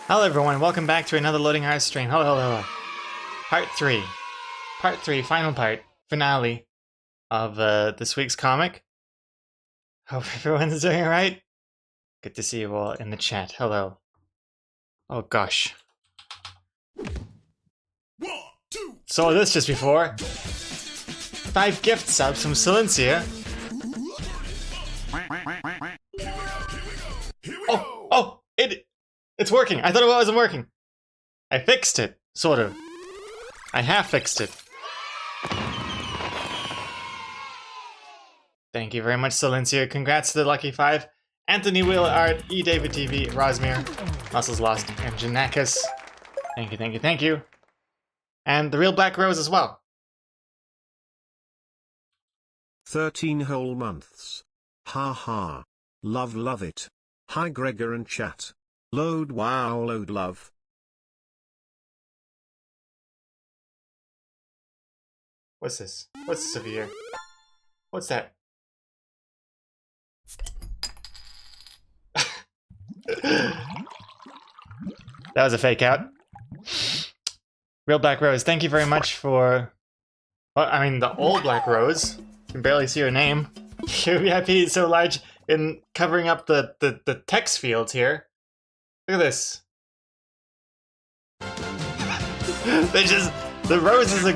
Hello everyone, welcome back to another Loading Hours stream. Hello. Part 3. Part 3, final part, finale of this week's comic. Hope everyone's doing alright. Good to see you all in the chat. Hello. Oh gosh. Saw this just before. 5 gift subs from Silencia. Oh, it's working. I thought it wasn't working. I fixed it, sort of. I have fixed it. Thank you very much, Silencia. Congrats to the Lucky 5. Anthony Wheeler Art, E. David TV, Rosmere, Muscles Lost, and Janakis. Thank you. And the Real Black Rose as well. 13 whole months. Ha ha. Love it. Hi Gregor and chat. Load wow load love. What's this? What's this over here? What's that? That was a fake out. Real Black Rose, thank you very much for... Well, I mean, the old Black Rose. You can barely see her name. Your VIP is so large in covering up the text fields here. Look at this. The roses are...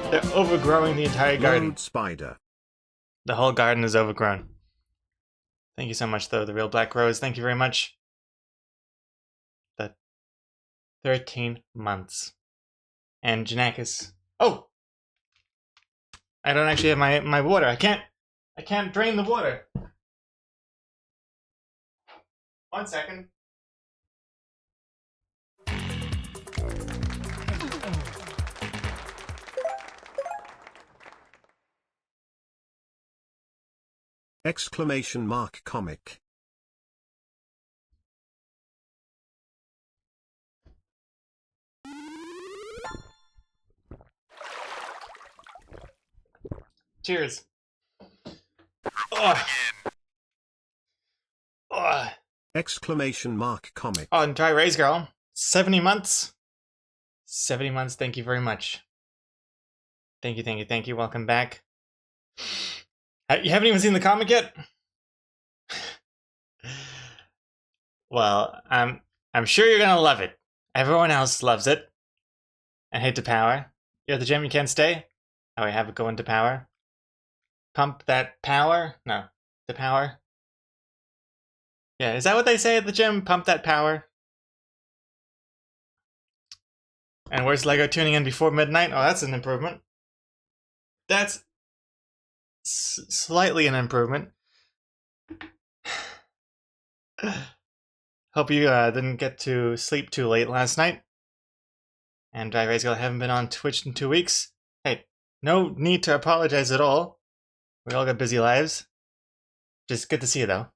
They're overgrowing the entire garden. Load spider. The whole garden is overgrown. Thank you so much, though, the Real Black Rose. Thank you very much. The 13 months. And Janakis. Oh! I don't actually have my water. I can't drain the water. 1 second. Exclamation mark comic. Cheers. Oh. Oh. Exclamation mark comic. Oh, and Dry Raise Girl. 70 months. 70 months, thank you very much. Thank you. Welcome back. You haven't even seen the comic yet? Well, I'm sure you're gonna love it. Everyone else loves it. And hate to power. You're at the gym, you can't stay? Oh, I have it go into power. Pump that power? No, the power. Yeah, is that what they say at the gym? Pump that power? And where's Lego tuning in before midnight? Oh, that's an improvement. That's slightly an improvement. Hope you didn't get to sleep too late last night. And I haven't been on Twitch in 2 weeks. Hey, no need to apologize at all. We all got busy lives. Just good to see you, though.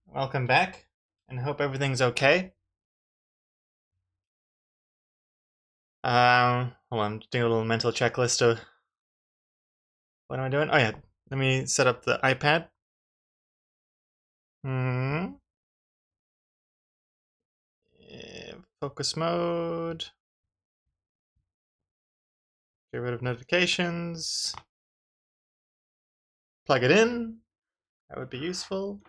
Welcome back, and I hope everything's okay. Hold on, I'm doing a little mental checklist of... What am I doing? Oh yeah, let me set up the iPad. Focus mode. Get rid of notifications. Plug it in. That would be useful.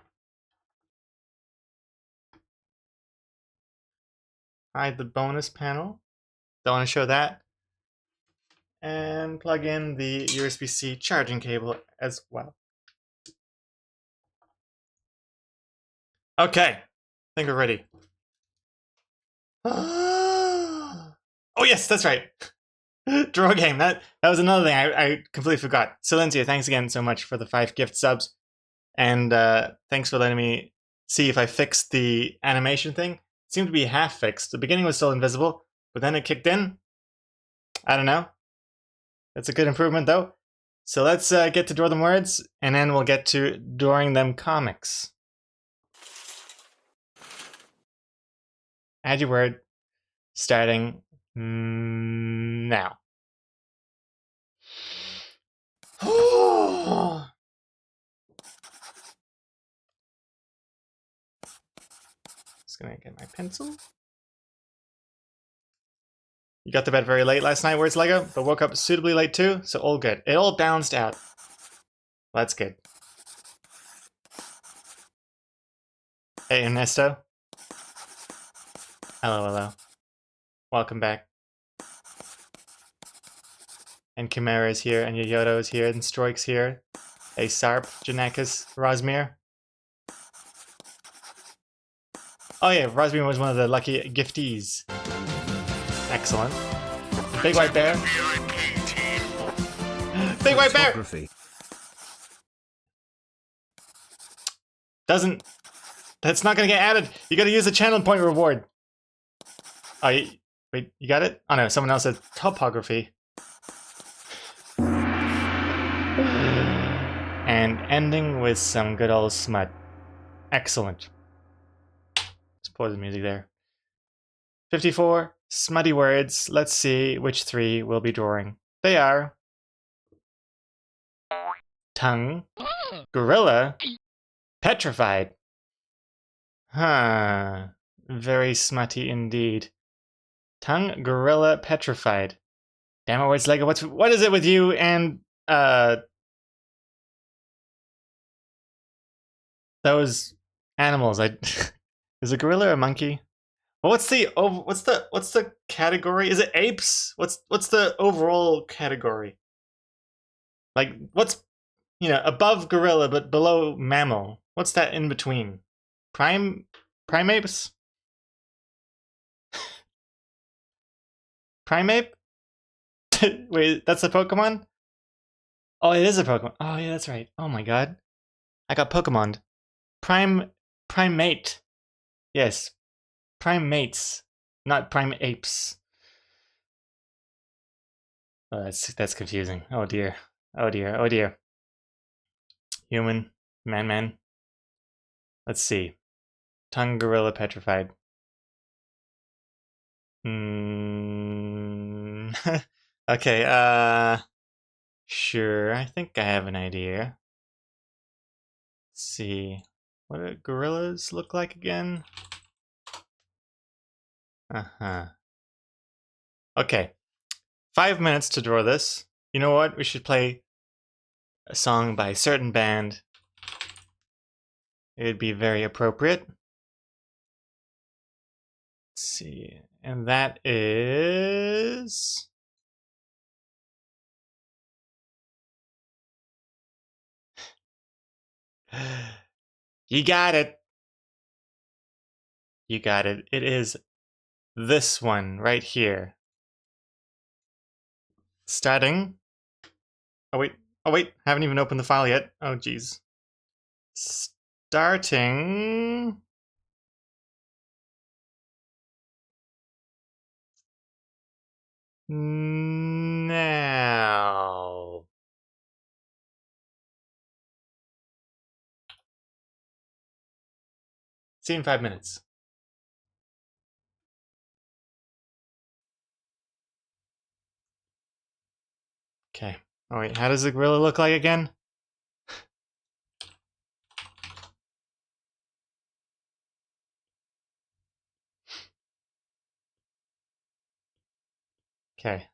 Hide the bonus panel. Don't want to show that. And plug in the USB-C charging cable as well. Okay, I think we're ready. Oh yes, that's right. Draw game. That was another thing I completely forgot. Silencia, thanks again so much for the 5 gift subs. And thanks for letting me see if I fixed the animation thing. It seemed to be half fixed. The beginning was still invisible, but then it kicked in. I don't know. That's a good improvement though. So let's get to Draw Them Words, and then we'll get to Drawing Them Comics. Add your word, starting now. Just gonna get my pencil. You got to bed very late last night, where's Lego? But woke up suitably late too, so all good. It all balanced out. Well, that's good. Hey, Ernesto. Hello, hello. Welcome back. And Chimera is here, and Yoyoto is here, and Stroike's here. Hey, Sarp, Janakis, Rosmir. Oh yeah, Rosmir was one of the lucky giftees. Excellent. Big White Bear. Big White Bear! Doesn't... That's not gonna get added. You gotta use the channel point reward. Oh, wait, you got it? Oh no, someone else said topography. And ending with some good old smut. Excellent. Let's pause the music there. 54 smutty words. Let's see which three we'll be drawing. They are tongue, gorilla, petrified. Huh. Very smutty indeed. Tongue, gorilla, petrified. Damn it, where's Lego? What is it with you and those animals? Is a gorilla a monkey? Well, what's the category? Is it apes? What's the overall category? Like what's above gorilla but below mammal? What's that in between? Primates? Primate? Wait, that's a Pokemon? Oh, it is a Pokemon. Oh yeah, that's right. Oh my god. I got Pokemon. Primate. Yes. Primates. Not prime apes. Oh, that's confusing. Oh dear. Oh dear. Oh dear. Human. Man. Let's see. Tongue gorilla petrified. Okay, sure. I think I have an idea. Let's see. What do gorillas look like again? Uh-huh. Okay. 5 minutes to draw this. You know what? We should play a song by a certain band. It would be very appropriate. Let's see. And that is... You got it. You got it. It is this one right here. Starting. Oh wait. Oh wait. Haven't even opened the file yet. Oh geez. Starting. Now. See you in 5 minutes. Okay. Oh wait, how does the gorilla look like again? Okay.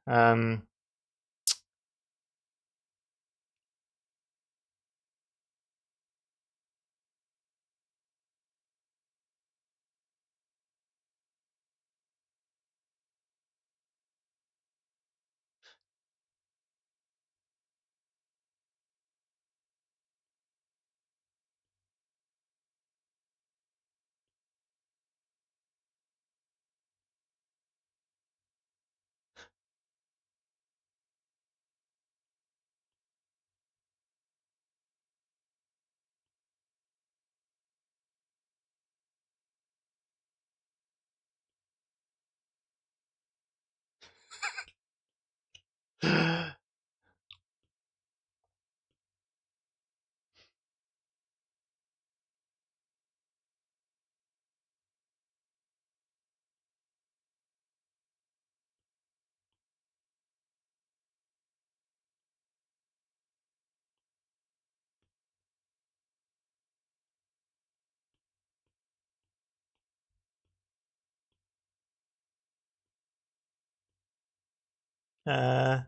Uh,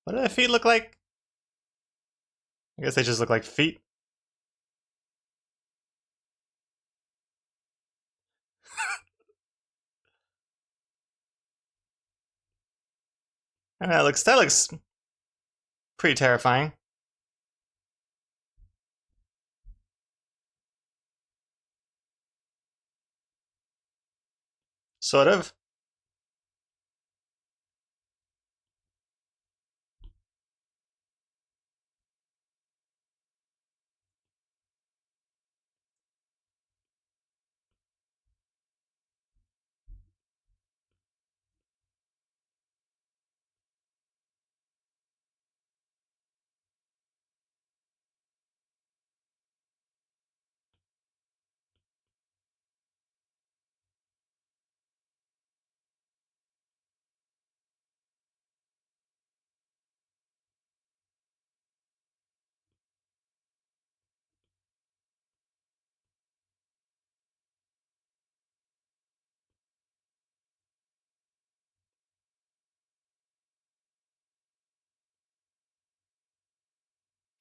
what do their feet look like? I guess they just look like feet. And that looks pretty terrifying. Sort of.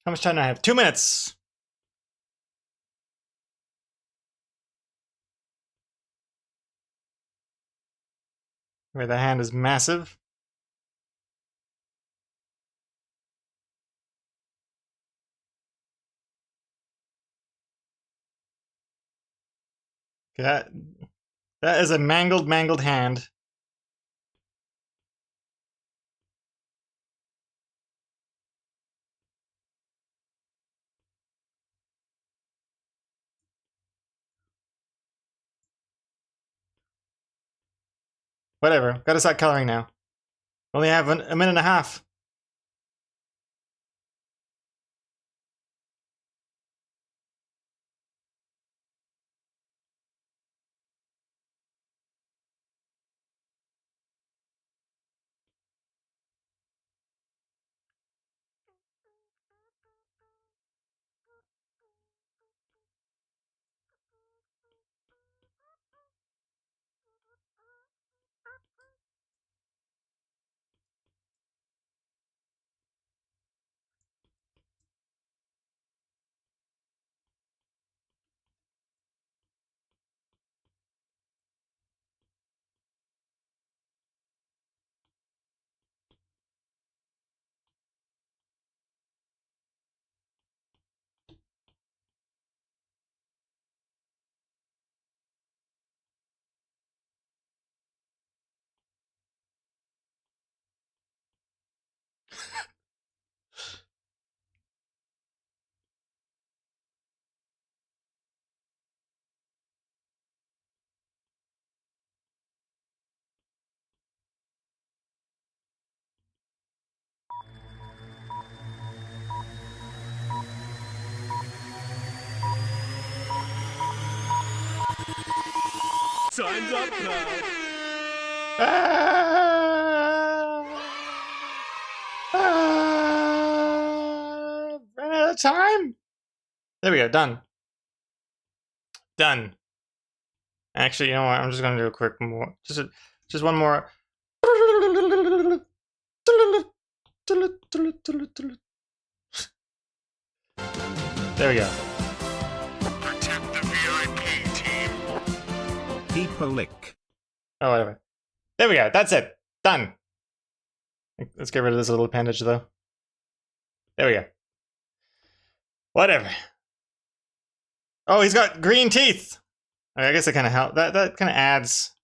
How much time do I have? 2 minutes. Where the hand is massive. Okay, that is a mangled hand. Whatever. Gotta start coloring now. Only have a minute and a half. Time's up, pal. Ran out of time. There we go. Done. Done. Actually, you know what? I'm just gonna do a quick more. Just one more. There we go. Protect the VIP team. Keep a lick. Oh, whatever. There we go. That's it. Done. Let's get rid of this little appendage, though. There we go. Whatever. Oh, he's got green teeth. I guess it kind of helps. That kind of adds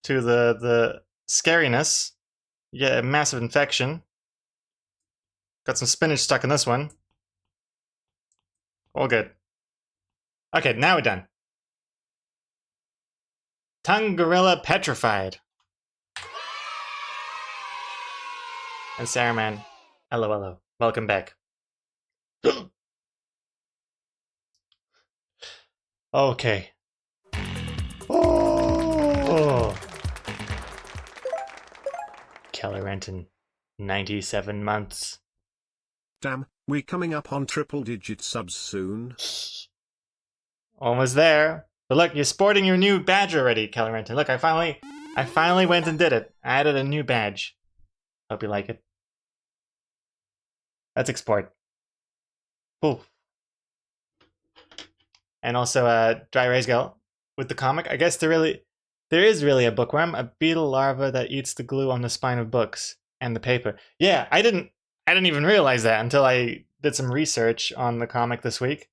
to the scariness. You get a massive infection. Got some spinach stuck in this one. All good. Okay, now we're done. Tongue gorilla petrified. And Saruman, hello. Welcome back. Okay. Oh. Keller Renton, 97 months. Damn, we're coming up on triple digit subs soon. Almost there. But look, you're sporting your new badge already, Kellerenton. Look, I finally went and did it. I added a new badge. Hope you like it. Let's export. Ooh. And also Dry Raise Girl with the comic. I guess there is really a bookworm, a beetle larva that eats the glue on the spine of books and the paper. Yeah, I didn't even realize that until I did some research on the comic this week.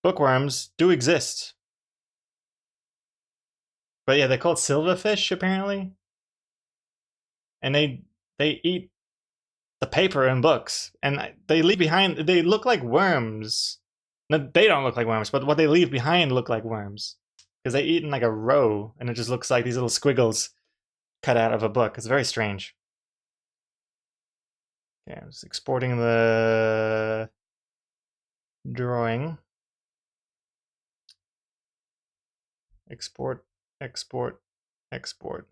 Bookworms do exist. But yeah, they're called silverfish apparently. And they eat the paper and books, and they leave behind. They look like worms. No, they don't look like worms, but what they leave behind look like worms because they eat in like a row, and it just looks like these little squiggles cut out of a book. It's very strange. Okay, I'm just exporting the drawing. Export, export, export.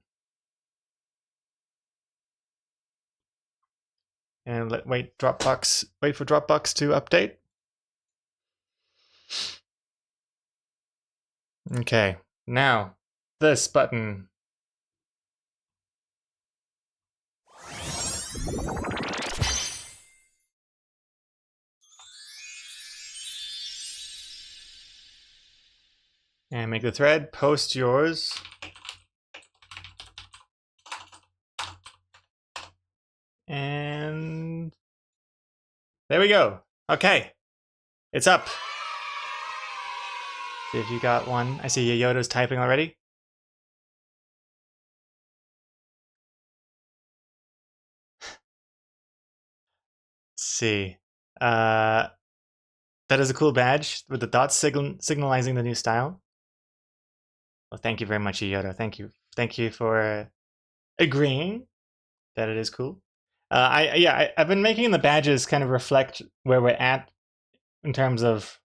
And wait for Dropbox to update. Okay, now this button. And make the thread, post yours. And there we go. Okay, it's up. See if you got one. I see Yoda's typing already. Let's see. That is a cool badge with the dots signalizing the new style. Well, thank you very much, Yoda. Thank you for agreeing that it is cool. I've been making the badges kind of reflect where we're at in terms of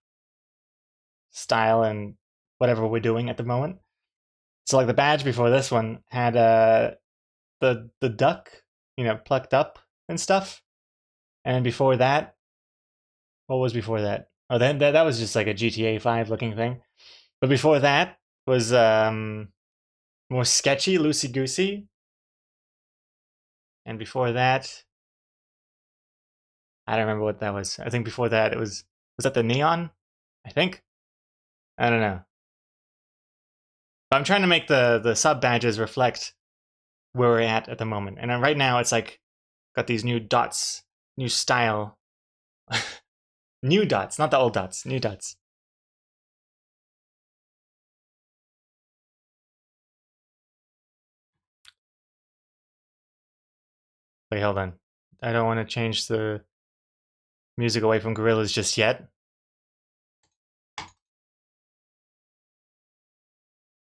style and whatever we're doing at the moment. So like the badge before this one had the duck, plucked up and stuff. And before that, what was before that? Oh, then that was just like a GTA 5 looking thing. But before that was more sketchy, loosey goosey. And before that, I don't remember what that was. I think before that was that the neon? I think. I don't know. But I'm trying to make the sub badges reflect where we're at the moment. And right now it's like got these new dots, new style. New dots, not the old dots, new dots. Wait, hold on. I don't want to change the music away from gorillas just yet.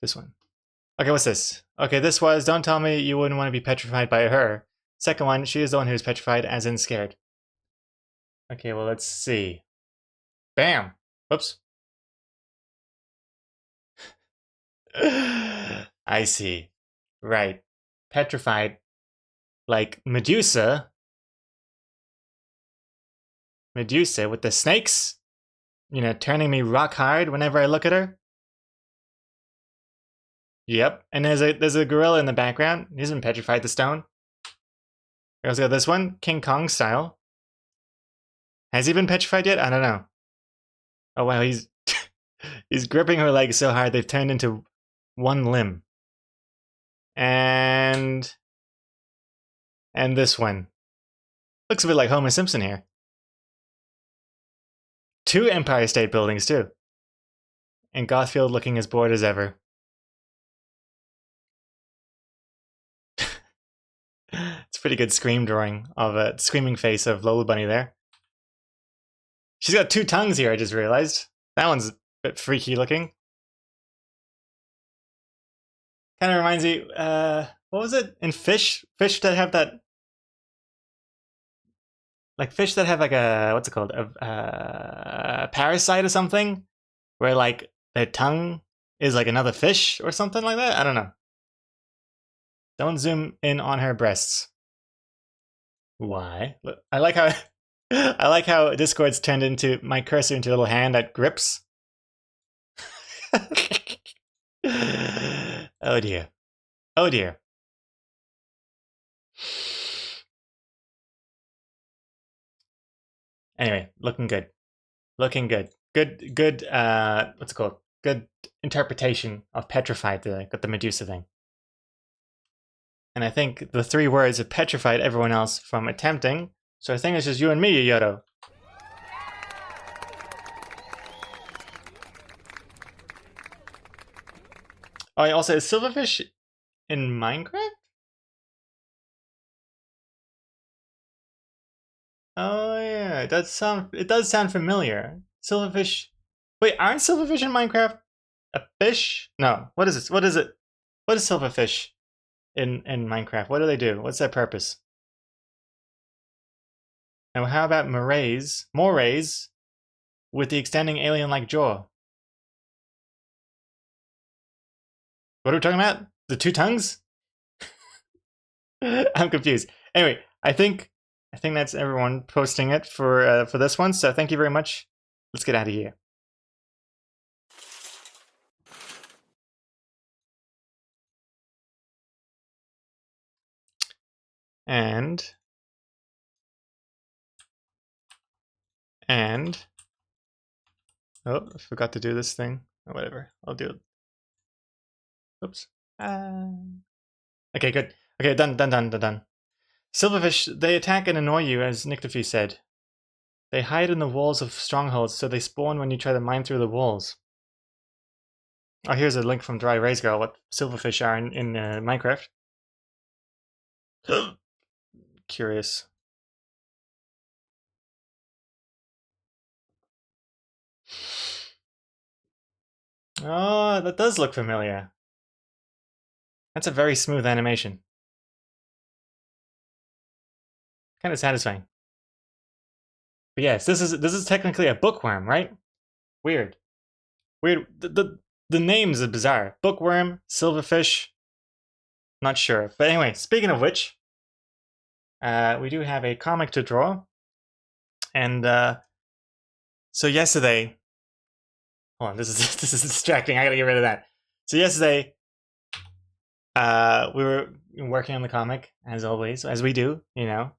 This one. Okay, what's this? Okay, this was, don't tell me you wouldn't want to be petrified by her. Second one, she is the one who's petrified, as in scared. Okay, well, let's see. Bam! Whoops. I see. Right. Petrified. Like Medusa. Medusa with the snakes. Turning me rock hard whenever I look at her. Yep. And there's a gorilla in the background. He's been petrified to stone. We also got this one, King Kong style. Has he been petrified yet? I don't know. Oh wow, he's he's gripping her legs so hard they've turned into one limb. And this one. Looks a bit like Homer Simpson here. 2 Empire State Buildings too. And Gothfield looking as bored as ever. It's a pretty good scream drawing of a screaming face of Lola Bunny there. She's got 2 tongues here, I just realized. That one's a bit freaky looking. Kind of reminds me, what was it? In fish that have that, like fish that have like a, what's it called? A parasite or something? Where like their tongue is like another fish or something like that? I don't know. Don't zoom in on her breasts. Why? I like how I like how Discord's turned into my cursor into a little hand that grips. Oh dear. Oh dear. Anyway, looking good. Looking good. Good, what's it called? Good interpretation of petrified, got the Medusa thing. And I think the 3 words have petrified everyone else from attempting. So I think it's just you and me, Yodo. Oh, also, is Silverfish in Minecraft? Oh yeah, it does sound familiar. Silverfish. Wait, aren't silverfish in Minecraft a fish? No. What is this? What is it? What is silverfish in Minecraft? What do they do? What's their purpose? And how about morays with the extending alien-like jaw? What are we talking about? The 2 tongues? I'm confused. Anyway, I think that's everyone posting it for this one. So thank you very much. Let's get out of here. And oh, I forgot to do this thing. Or whatever. I'll do it. Oops. Okay, good. Okay, done. Silverfish, they attack and annoy you, as Nyctophee said. They hide in the walls of strongholds, so they spawn when you try to mine through the walls. Oh, here's a link from Dry Raise Girl, what silverfish are in Minecraft. Curious. Oh, that does look familiar. That's a very smooth animation. Kind of satisfying. But yes, this is technically a bookworm, right? Weird. The names are bizarre. Bookworm, silverfish. Not sure. But anyway, speaking of which, we do have a comic to draw. And so yesterday, hold on, this is distracting. I gotta get rid of that. So yesterday, we were working on the comic as always, as we do, you know.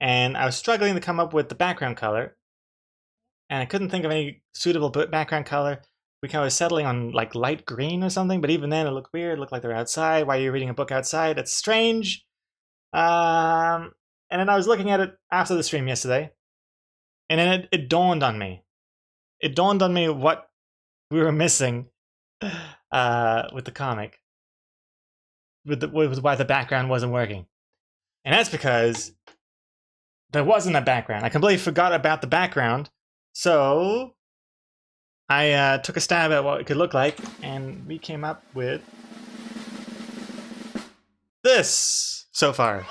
And I was struggling to come up with the background color, and I couldn't think of any suitable background color. We kind of was settling on like light green or something, but even then it looked weird. It looked like they're outside. Why are you reading a book outside? That's strange. And then I was looking at it after the stream yesterday, and then it dawned on me. It dawned on me what we were missing with the comic, with why the background wasn't working, and that's because there wasn't a background. I completely forgot about the background, so I took a stab at what it could look like, and we came up with this so far.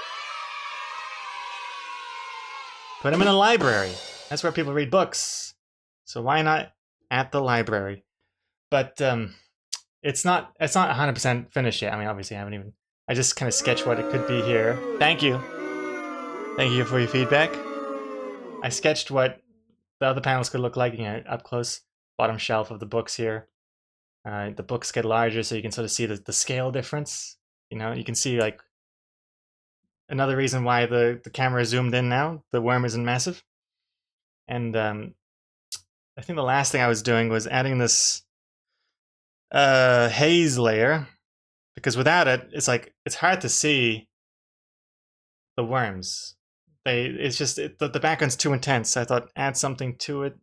Put them in a library. That's where people read books. So why not at the library? But it's not 100% finished yet. I mean, obviously, I just kind of sketched what it could be here. Thank you for your feedback. I sketched what the other panels could look like, you know, up close, bottom shelf of the books here. The books get larger, so you can sort of see the scale difference. You know, you can see like another reason why the camera is zoomed in now. The worm isn't massive. And I think the last thing I was doing was adding this haze layer, because without it, it's hard to see the worms. The background's too intense. So I thought add something to it.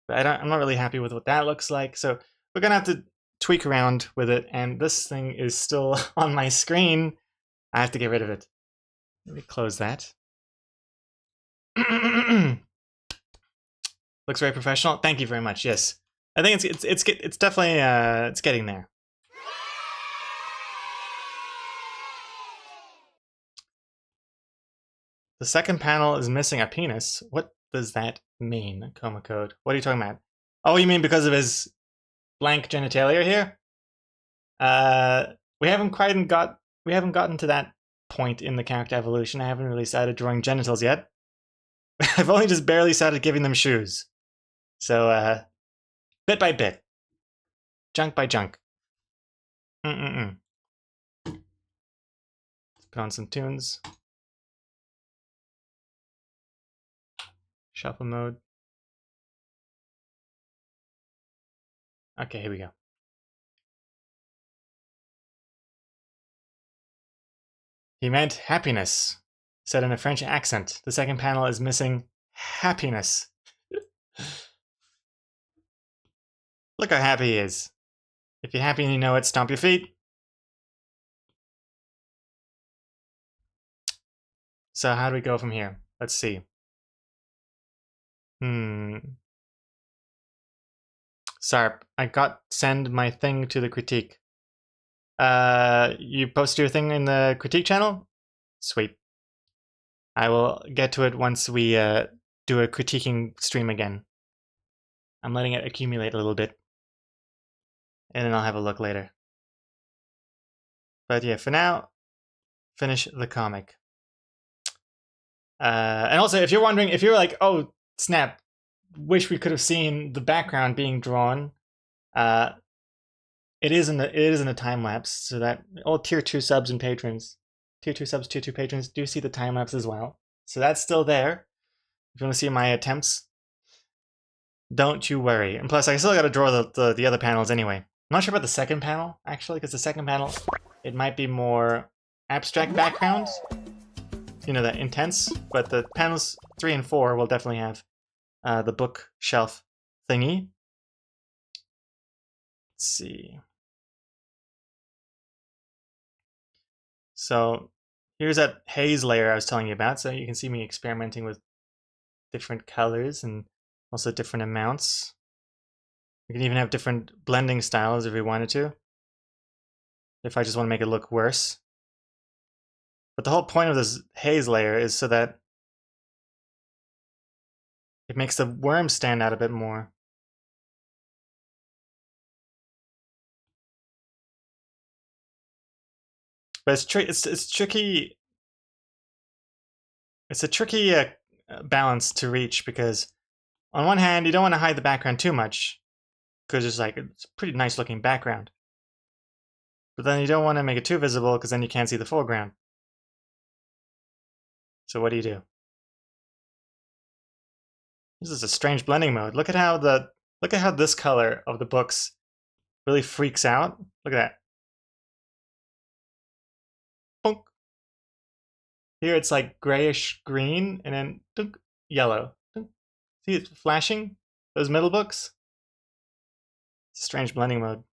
But I'm not really happy with what that looks like. So we're gonna have to tweak around with it. And this thing is still on my screen. I have to get rid of it. Let me close that. Looks very professional. Thank you very much. Yes, I think it's definitely it's getting there. The second panel is missing a penis. What does that mean, Coma Code? What are you talking about? Oh, you mean because of his blank genitalia here? We haven't gotten to that point in the character evolution. I haven't really started drawing genitals yet. I've only just barely started giving them shoes. So, bit by bit. junk by junk. Let's put on some tunes. Shuffle mode. Okay, here we go. He meant happiness, said in a French accent. The second panel is missing happiness. Look how happy he is. If you're happy and you know it, stomp your feet. So how do we go from here? Let's see. Sarp, I got send my thing to the critique. You post your thing in the critique channel? Sweet. I will get to it once we do a critiquing stream again. I'm letting it accumulate a little bit. And then I'll have a look later. But yeah, for now, finish the comic. And also, if you're wondering, if you're like, oh, snap, wish we could have seen the background being drawn, it is in a time lapse, so that all tier 2 subs and patrons, tier 2 subs, tier 2 patrons do see the time lapse as well. So that's still there. If you want to see my attempts, don't you worry. And plus, I still got to draw the other panels anyway. I'm not sure about the second panel, actually, because the second panel, it might be more abstract background. You know, that intense. But the panels 3 and 4 will definitely have the bookshelf thingy. Let's see. So here's that haze layer I was telling you about. So you can see me experimenting with different colors and also different amounts. We can even have different blending styles if we wanted to. If I just want to make it look worse. But the whole point of this haze layer is so that it makes the worm stand out a bit more. But it's tricky. It's a tricky balance to reach because on one hand, you don't want to hide the background too much because it's a pretty nice looking background. But then you don't want to make it too visible because then you can't see the foreground. So what do you do? This is a strange blending mode. Look at how this color of the books really freaks out. Look at that. Bonk. Here it's like grayish green and then dunk, yellow. Dunk. See it flashing? Those middle books? It's a strange blending mode.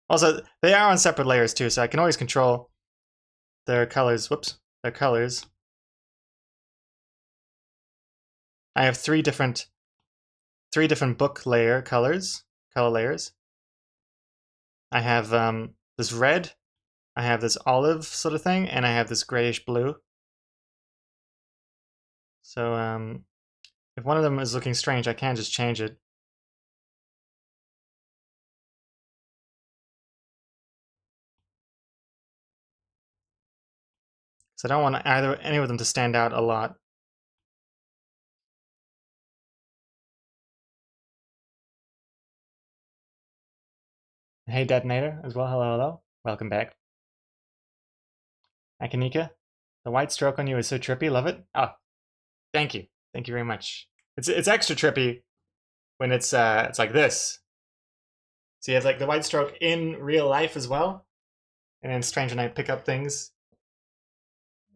Also, they are on separate layers too, so I can always control their colors. Whoops, their colors. I have three different book layer color layers. I have this red, I have this olive sort of thing, and I have this grayish blue. So if one of them is looking strange, I can just change it. So I don't want any of them to stand out a lot. Hey Detonator as well, hello. Welcome back. Akanika, the white stroke on you is so trippy, love it. Oh, thank you very much. It's extra trippy when it's like this. So you have like the white stroke in real life as well, and then strange when I pick up things,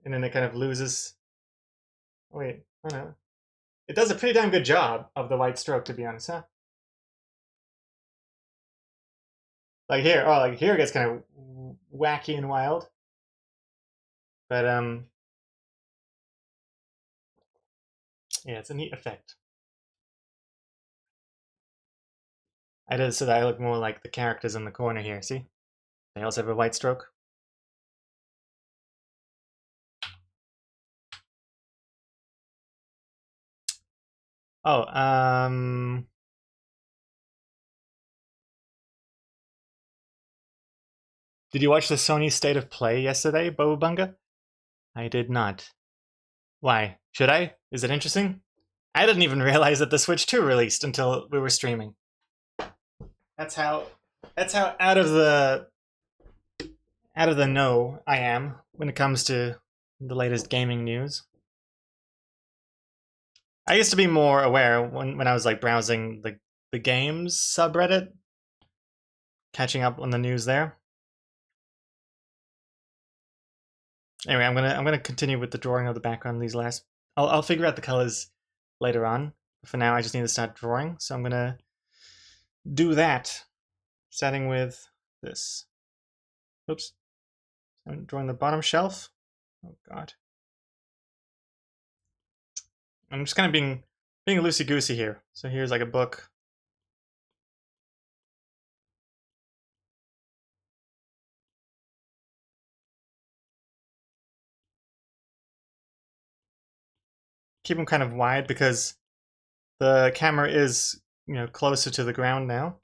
and then it kind of loses. Oh, wait, oh no, it does a pretty damn good job of the white stroke, to be honest, huh? Like here, oh, like here it gets kind of wacky and wild, but yeah, it's a neat effect. I did it so that I look more like the characters in the corner here. See, they also have a white stroke. Oh, did you watch the Sony State of Play yesterday, Bobabunga? I did not. Why? Should I? Is it interesting? I didn't even realize that the Switch 2 released until we were streaming. That's how out of the know I am when it comes to the latest gaming news. I used to be more aware when I was like browsing the games subreddit, catching up on the news there. Anyway, I'm gonna continue with the drawing of the background. These last, I'll figure out the colors later on. For now, I just need to start drawing, so I'm gonna do that, starting with this. Oops, I'm drawing the bottom shelf. Oh God, I'm just kind of being loosey goosey here. So here's like a book. Keep them kind of wide because the camera is, closer to the ground now.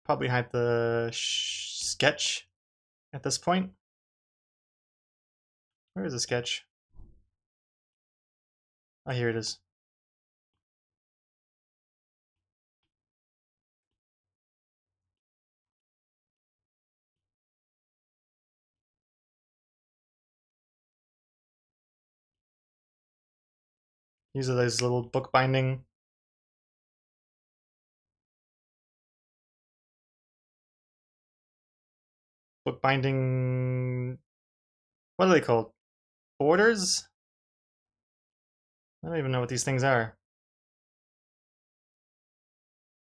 Probably hide the sketch at this point. Where is the sketch? Oh, here it is. These are those little bookbinding. Bookbinding. What are they called? Borders? I don't even know what these things are.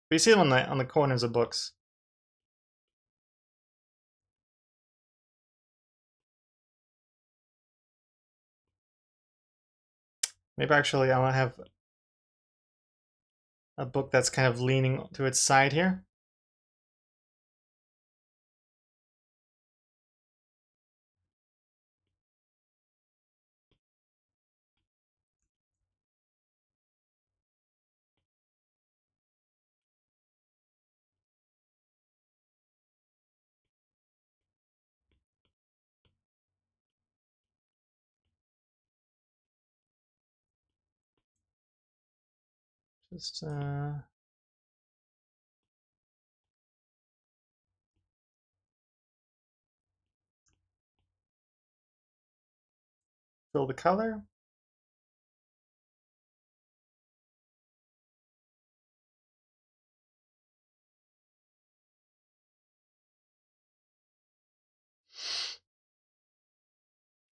But you see them on the corners of books. Maybe actually I'll have a book that's kind of leaning to its side here. Just fill the color.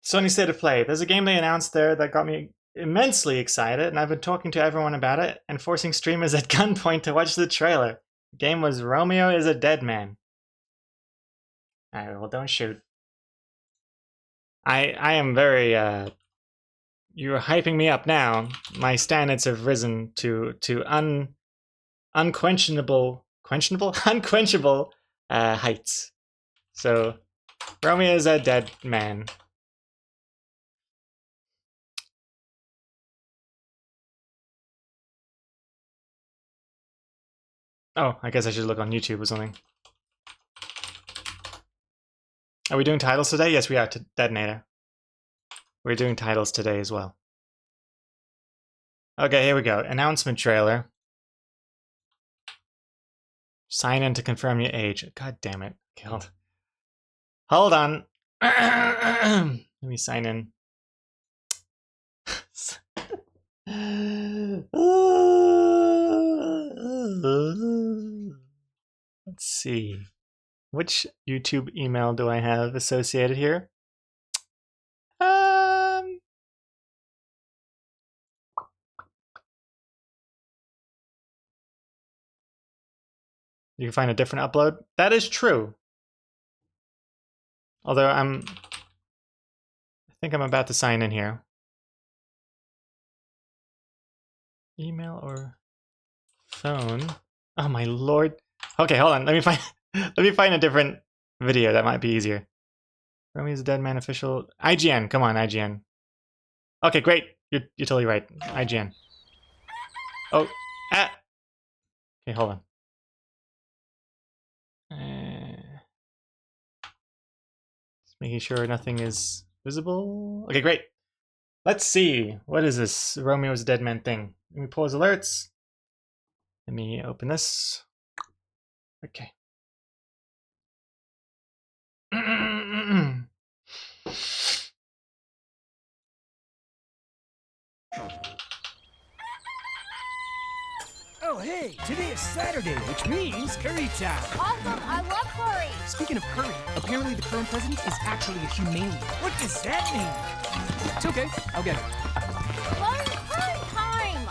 Sony State of Play. There's a game they announced there that got me immensely excited, and I've been talking to everyone about it and forcing streamers at gunpoint to watch the trailer. The game was Romeo is a Dead Man. Alright, well, don't shoot. I am very, you're hyping me up now. My standards have risen to unquenchable unquenchable heights. So, Romeo is a Dead Man. Oh, I guess I should look on YouTube or something. Are we doing titles today? Yes, we are. Detonator. We're doing titles today as well. Okay, here we go. Announcement trailer. Sign in to confirm your age. God damn it. Killed. Hold on. Let me sign in. Let's see. Which YouTube email do I have associated here? You can find a different upload. That is true. Although I think I'm about to sign in here. Email or phone? Oh my lord. Okay, hold on. Let me find let me find a different video that might be easier. Romeo's Dead Man official. IGN. Come on, IGN. Okay, great. You're totally right. IGN. Oh, ah. Okay, hold on. Just making sure nothing is visible. Okay, great. Let's see. What is this Romeo's Dead Man thing? Let me pause alerts. Let me open this. Okay. Oh, hey, today is Saturday, which means curry time. Awesome, I love curry. Speaking of curry, apparently the current president is actually a humane. What does that mean? It's okay, I'll get it. Curry time.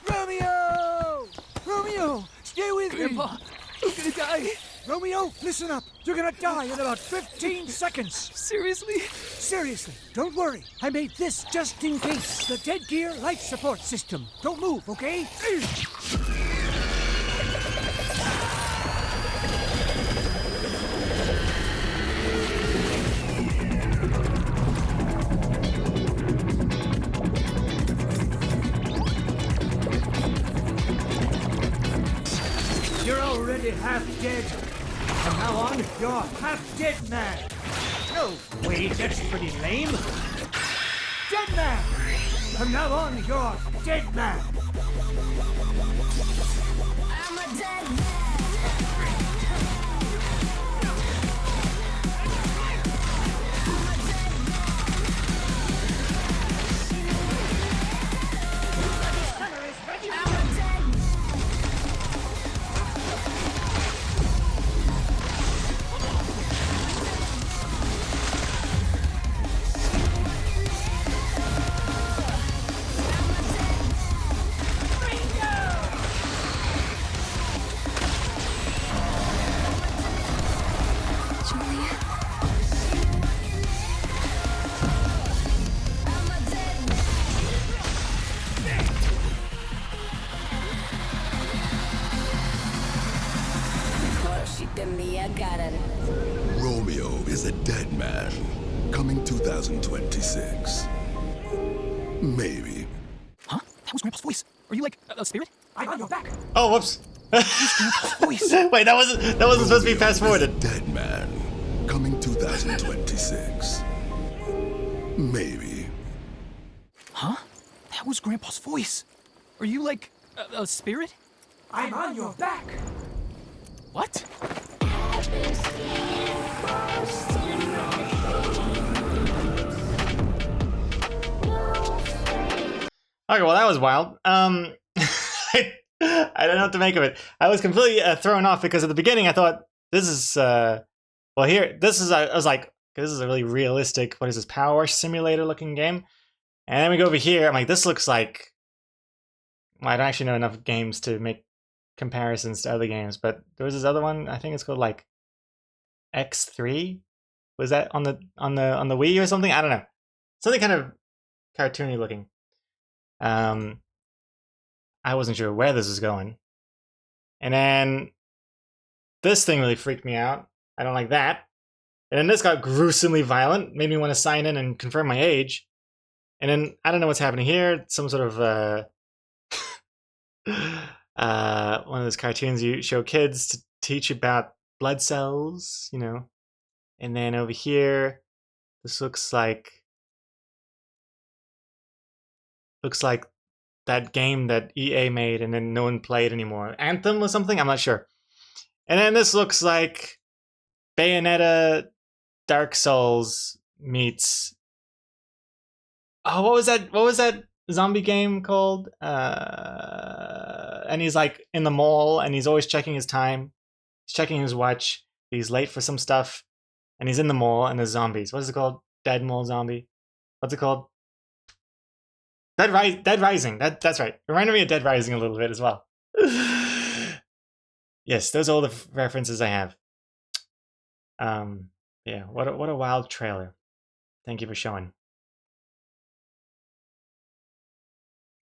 Romeo! Romeo, stay with Grandpa, I'm gonna die. me. Romeo, listen up. You're gonna die in about 15 seconds. Seriously? Seriously, don't worry. I made this just in case. The dead gear life support system. Don't move, okay? You're already half dead. From now on, you're half dead man. No, wait, that's pretty lame. Dead man. From now on, you're dead man. I'm a dead man. I'm a dead man. Julia? I'm a dead man. Romeo is a dead man. Coming 2026. Maybe. Huh? That was Grandpa's voice. Are you like a spirit? I'm on your back. Oh, whoops. Voice. Wait, that wasn't supposed to be fast forwarded. Dead man. Coming 2026. Maybe. Huh? That was Grandpa's voice. Are you like a spirit? I'm on your back. What? Okay, well that was wild. I don't know what to make of it. I was completely thrown off because at the beginning I thought this is well here this is I was like this is a really realistic, what is this, power simulator looking game, and then we go over here. I'm like, this looks like, well, I don't actually know enough games to make comparisons to other games, but there was this other one, I think it's called like X3. Was that on the Wii or something? I don't know. Something kind of cartoony looking. I wasn't sure where this was going. And then this thing really freaked me out. I don't like that. And then this got gruesomely violent, made me want to sign in and confirm my age. And then I don't know what's happening here. Some sort of one of those cartoons you show kids to teach about blood cells, you know. And then over here, this looks like that game that EA made and then no one played anymore. Anthem or something? I'm not sure. And then this looks like Bayonetta Dark Souls meets, oh, what was that zombie game called? And he's like in the mall and he's always checking his time. He's checking his watch. He's late for some stuff. And he's in the mall and there's zombies. What is it called? Dead Mall Zombie. What's it called? Dead Rising. That's right. Reminded me of Dead Rising a little bit as well. Yes, those are all the references I have. Yeah, what a wild trailer. Thank you for showing.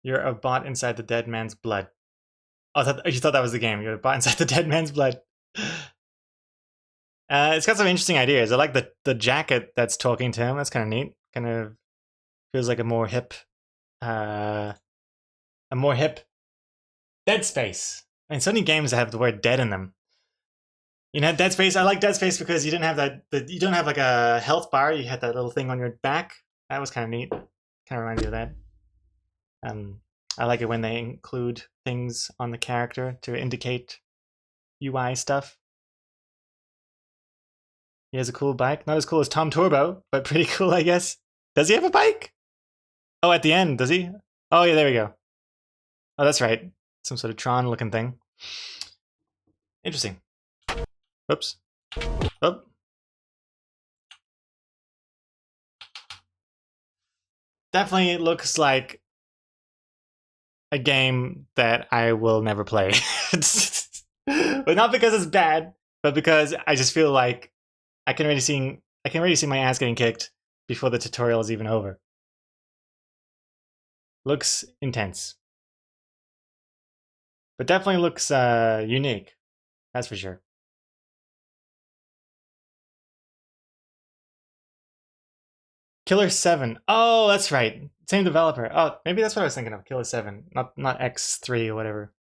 You're a bot inside the dead man's blood. Oh, you thought that was the game. You're a bot inside the dead man's blood. It's got some interesting ideas. I like the jacket that's talking to him. That's kind of neat. Kind of feels like a more hip Dead Space. I mean, so many games that have the word dead in them. You know, Dead Space. I like Dead Space because you didn't have you don't have like a health bar. You had that little thing on your back. That was kind of neat. Kind of reminds me of that. I like it when they include things on the character to indicate UI stuff. He has a cool bike. Not as cool as Tom Turbo, but pretty cool, I guess. Does he have a bike? Oh, at the end, does he? Oh, yeah, there we go. Oh, that's right. Some sort of Tron looking thing. Interesting. Oops. Oh. Definitely looks like a game that I will never play. But not because it's bad, but because I just feel like I can already see my ass getting kicked before the tutorial is even over. Looks intense. But definitely looks unique. That's for sure. Killer 7. Oh, that's right. Same developer. Oh, maybe that's what I was thinking of. Killer 7, not X3 or whatever.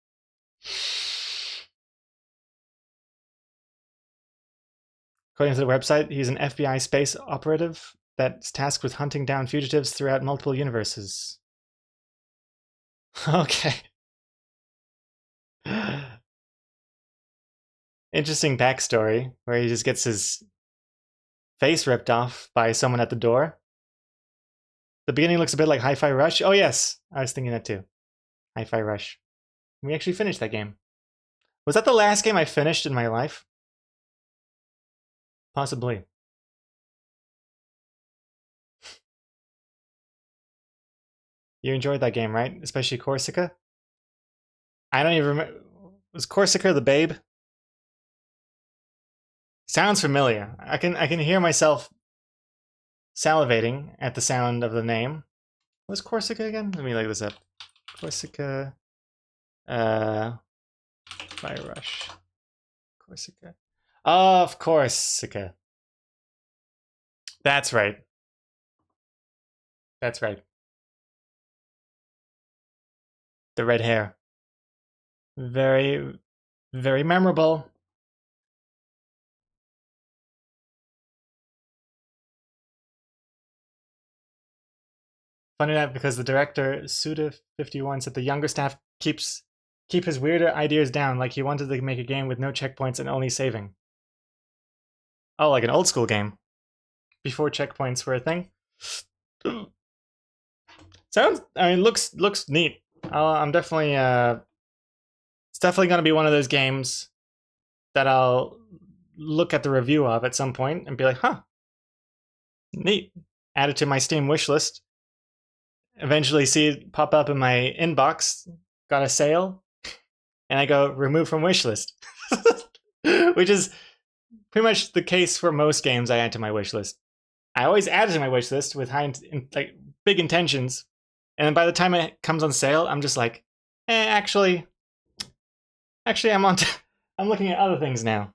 According to the website, he's an FBI space operative that's tasked with hunting down fugitives throughout multiple universes. Okay. Interesting backstory where he just gets his face ripped off by someone at the door. The beginning looks a bit like Hi-Fi Rush. Oh yes, I was thinking that too. Hi-Fi Rush. We actually finished that game. Was that the last game I finished in my life? Possibly. You enjoyed that game, right? Especially Corsica? I don't even remember. Was Corsica the babe? Sounds familiar. I can hear myself salivating at the sound of the name. What's Corsica again? Let me look this up. Corsica. Fire Rush. Corsica. Of Corsica. That's right. That's right. The red hair. Very, very memorable. Funny that because the director Suda51 said the younger staff keep his weirder ideas down, like he wanted to make a game with no checkpoints and only saving. Oh, like an old school game before checkpoints were a thing. Sounds. I mean, looks neat. I'm definitely. It's definitely gonna be one of those games that I'll look at the review of at some point and be like, huh, neat. Add it to my Steam wish list. Eventually see it pop up in my inbox. Got a sale, and I go remove from wish list, which is pretty much the case for most games I add to my wish list. I always add it to my wish list with like big intentions, and then by the time it comes on sale, I'm just like, actually, I'm on. I'm looking at other things now.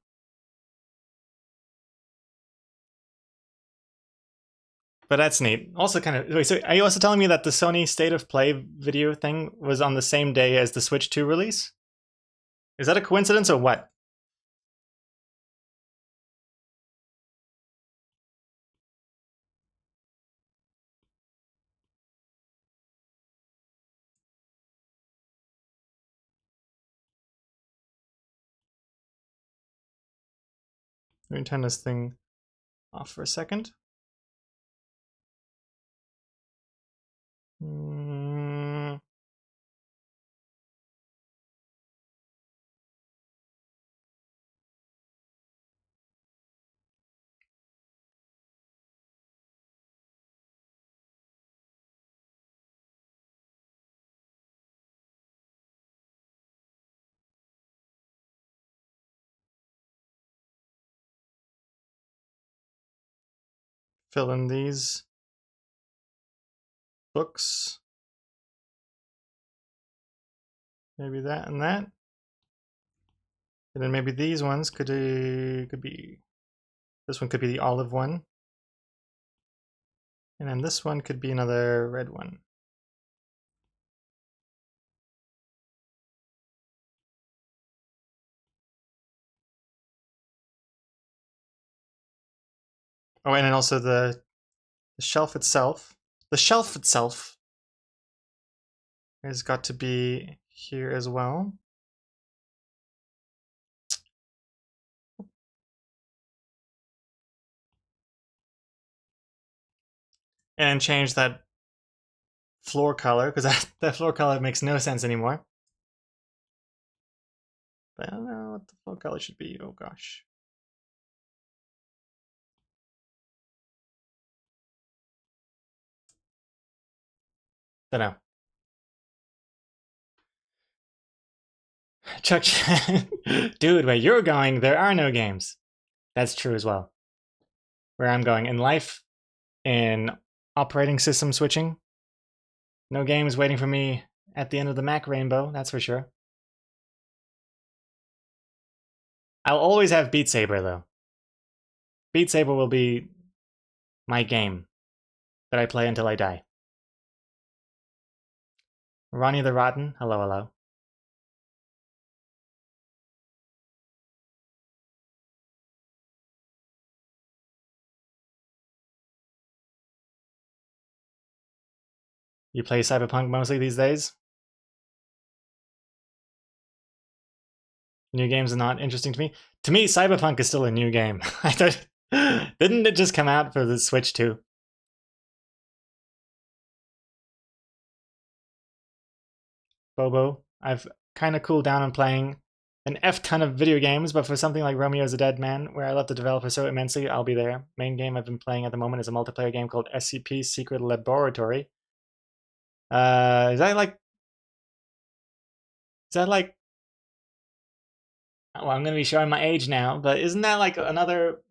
But that's neat. Also, kind of. Wait, so are you also telling me that the Sony State of Play video thing was on the same day as the Switch 2 release? Is that a coincidence or what? Let me turn this thing off for a second. Fill in these books. Maybe that and that. And then maybe these ones could be. This one could be the olive one. And then this one could be another red one. Oh, and then also the shelf itself. The shelf itself has got to be here as well. And change that floor color, because that floor color makes no sense anymore. But I don't know what the floor color should be. Oh gosh. Don't know. Chuck Chan. Dude, where you're going, there are no games. That's true as well. Where I'm going in life, in operating system switching, no games waiting for me at the end of the Mac rainbow, that's for sure. I'll always have Beat Saber, though. Beat Saber will be my game that I play until I die. Ronnie the Rotten, hello, hello. You play Cyberpunk mostly these days? New games are not interesting to me. To me, Cyberpunk is still a new game. I thought, didn't it just come out for the Switch too? Bobo, I've kind of cooled down on playing an F ton of video games, but for something like Romeo's a Dead Man, where I love the developer so immensely, I'll be there. Main game I've been playing at the moment is a multiplayer game called SCP Secret Laboratory. Is that like? Well, I'm gonna be showing my age now, but isn't that like another?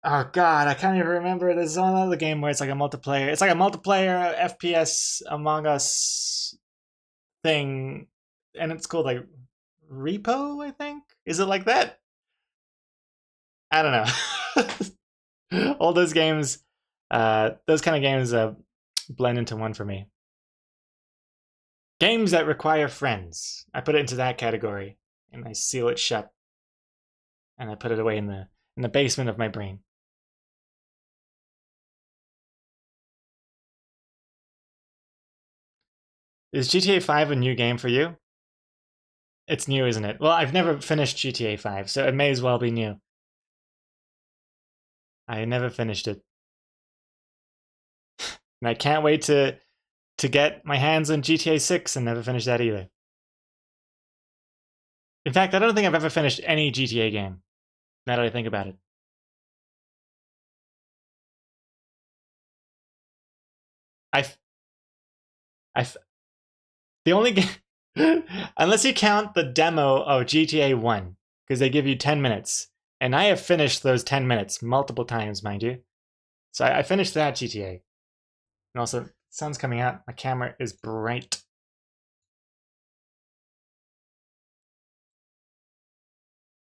Oh God, I can't even remember. There's another game where it's like a multiplayer. It's like a multiplayer FPS Among Us thing, and it's called like Repo, I think. Is it like that? I don't know. All those games, those kind of games blend into one for me. Games that require friends. I put it into that category, and I seal it shut, and I put it away in the basement of my brain. Is GTA 5 a new game for you? It's new, isn't it? Well, I've never finished GTA 5, so it may as well be new. I never finished it. And I can't wait to get my hands on GTA 6 and never finish that either. In fact, I don't think I've ever finished any GTA game, now that I think about it. I the only game, unless you count the demo of GTA 1, because they give you 10 minutes. And I have finished those 10 minutes multiple times, mind you. So I finished that GTA. And also, sun's coming out. My camera is bright.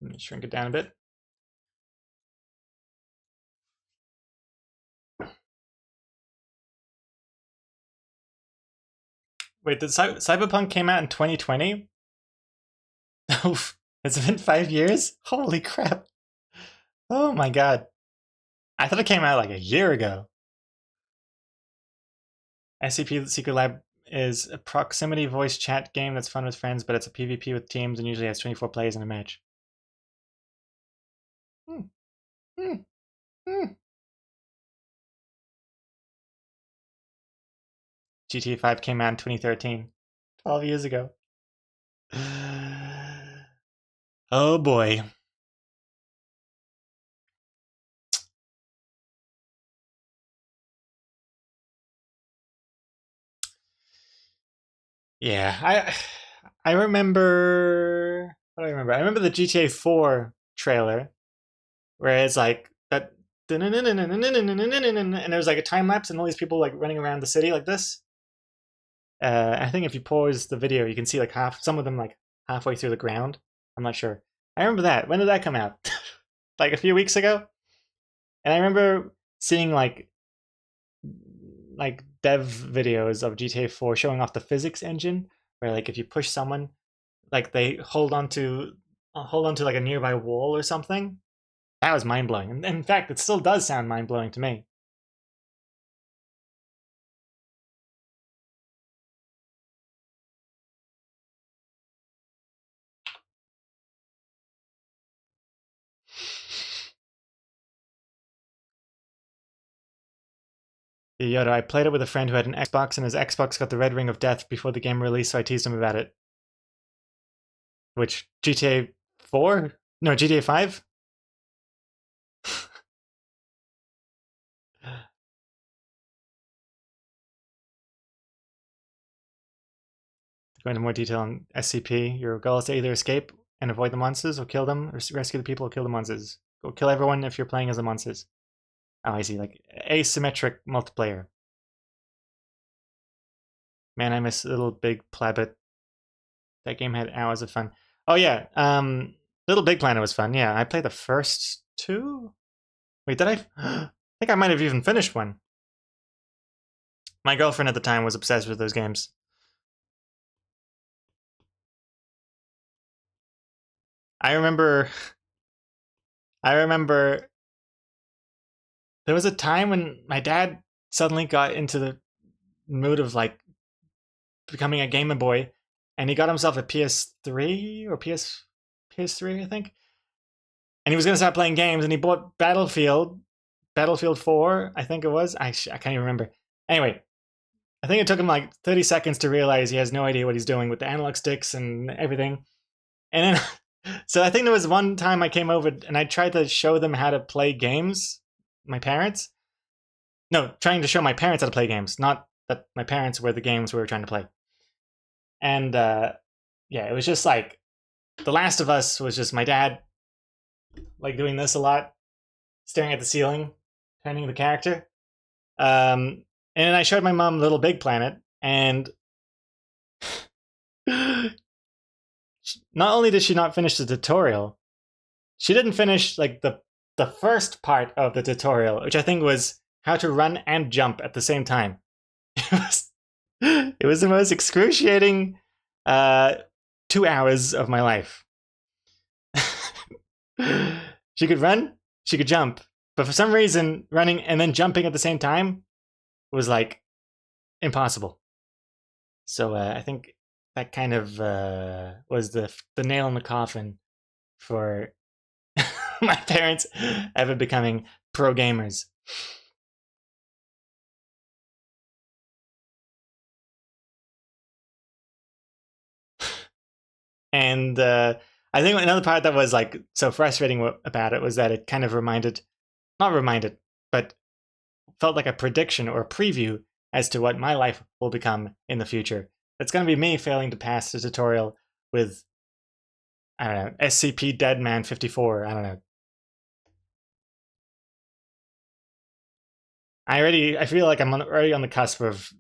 Let me shrink it down a bit. Wait, the Cyberpunk came out in 2020? Oof, it's been 5 years? Holy crap. Oh my god. I thought it came out like a year ago. SCP Secret Lab is a proximity voice chat game that's fun with friends, but it's a PvP with teams and usually has 24 players in a match. Hmm. Hmm. Hmm. GTA 5 came out in 2013, 12 years ago. Oh boy. Yeah, I remember. What do I remember? I remember the GTA 4 trailer where it's like that, and there's like a time lapse and all these people like running around the city like this. I think if you pause the video, you can see like some of them like halfway through the ground. I'm not sure. I remember that. When did that come out? Like a few weeks ago. And I remember seeing like dev videos of GTA 4 showing off the physics engine, where like if you push someone, like they hold onto like a nearby wall or something. That was mind blowing. And in fact, it still does sound mind blowing to me. Yoda, I played it with a friend who had an Xbox, and his Xbox got the red ring of death before the game released, so I teased him about it. Which, GTA 4? No, GTA 5? Go into more detail on SCP. Your goal is to either escape and avoid the monsters, or kill them, or rescue the people, or kill the monsters. Go kill everyone if you're playing as the monsters. Oh, I see. Like asymmetric multiplayer. Man, I miss Little Big Planet. That game had hours of fun. Oh yeah, Little Big Planet was fun. Yeah, I played the first two. Wait, did I? I think I might have even finished one. My girlfriend at the time was obsessed with those games. I remember. I remember. There was a time when my dad suddenly got into the mood of like becoming a Game Boy, and he got himself a PS3 or PS3, I think. And he was gonna start playing games, and he bought Battlefield 4, I think it was. I can't even remember. Anyway, I think it took him like 30 seconds to realize he has no idea what he's doing with the analog sticks and everything. And then, so I think there was one time I came over and I tried to show them how to play games. My parents. No, trying to show my parents how to play games, not that my parents were the games we were trying to play. And yeah, it was just like The Last of Us was just my dad like doing this a lot, staring at the ceiling, turning the character. And then I showed my mom Little Big Planet, and not only did she not finish the tutorial, she didn't finish like the first part of the tutorial, which I think was how to run and jump at the same time. It was the most excruciating 2 hours of my life. She could run, she could jump, but for some reason, running and then jumping at the same time was like impossible. So I think that kind of was the nail in the coffin for my parents ever becoming pro gamers. And I think another part that was like so frustrating about it was that it kind of not reminded, but felt like a prediction or a preview as to what my life will become in the future. It's going to be me failing to pass the tutorial with, I don't know, SCP Deadman 54. I don't know. I feel like I'm already on the cusp of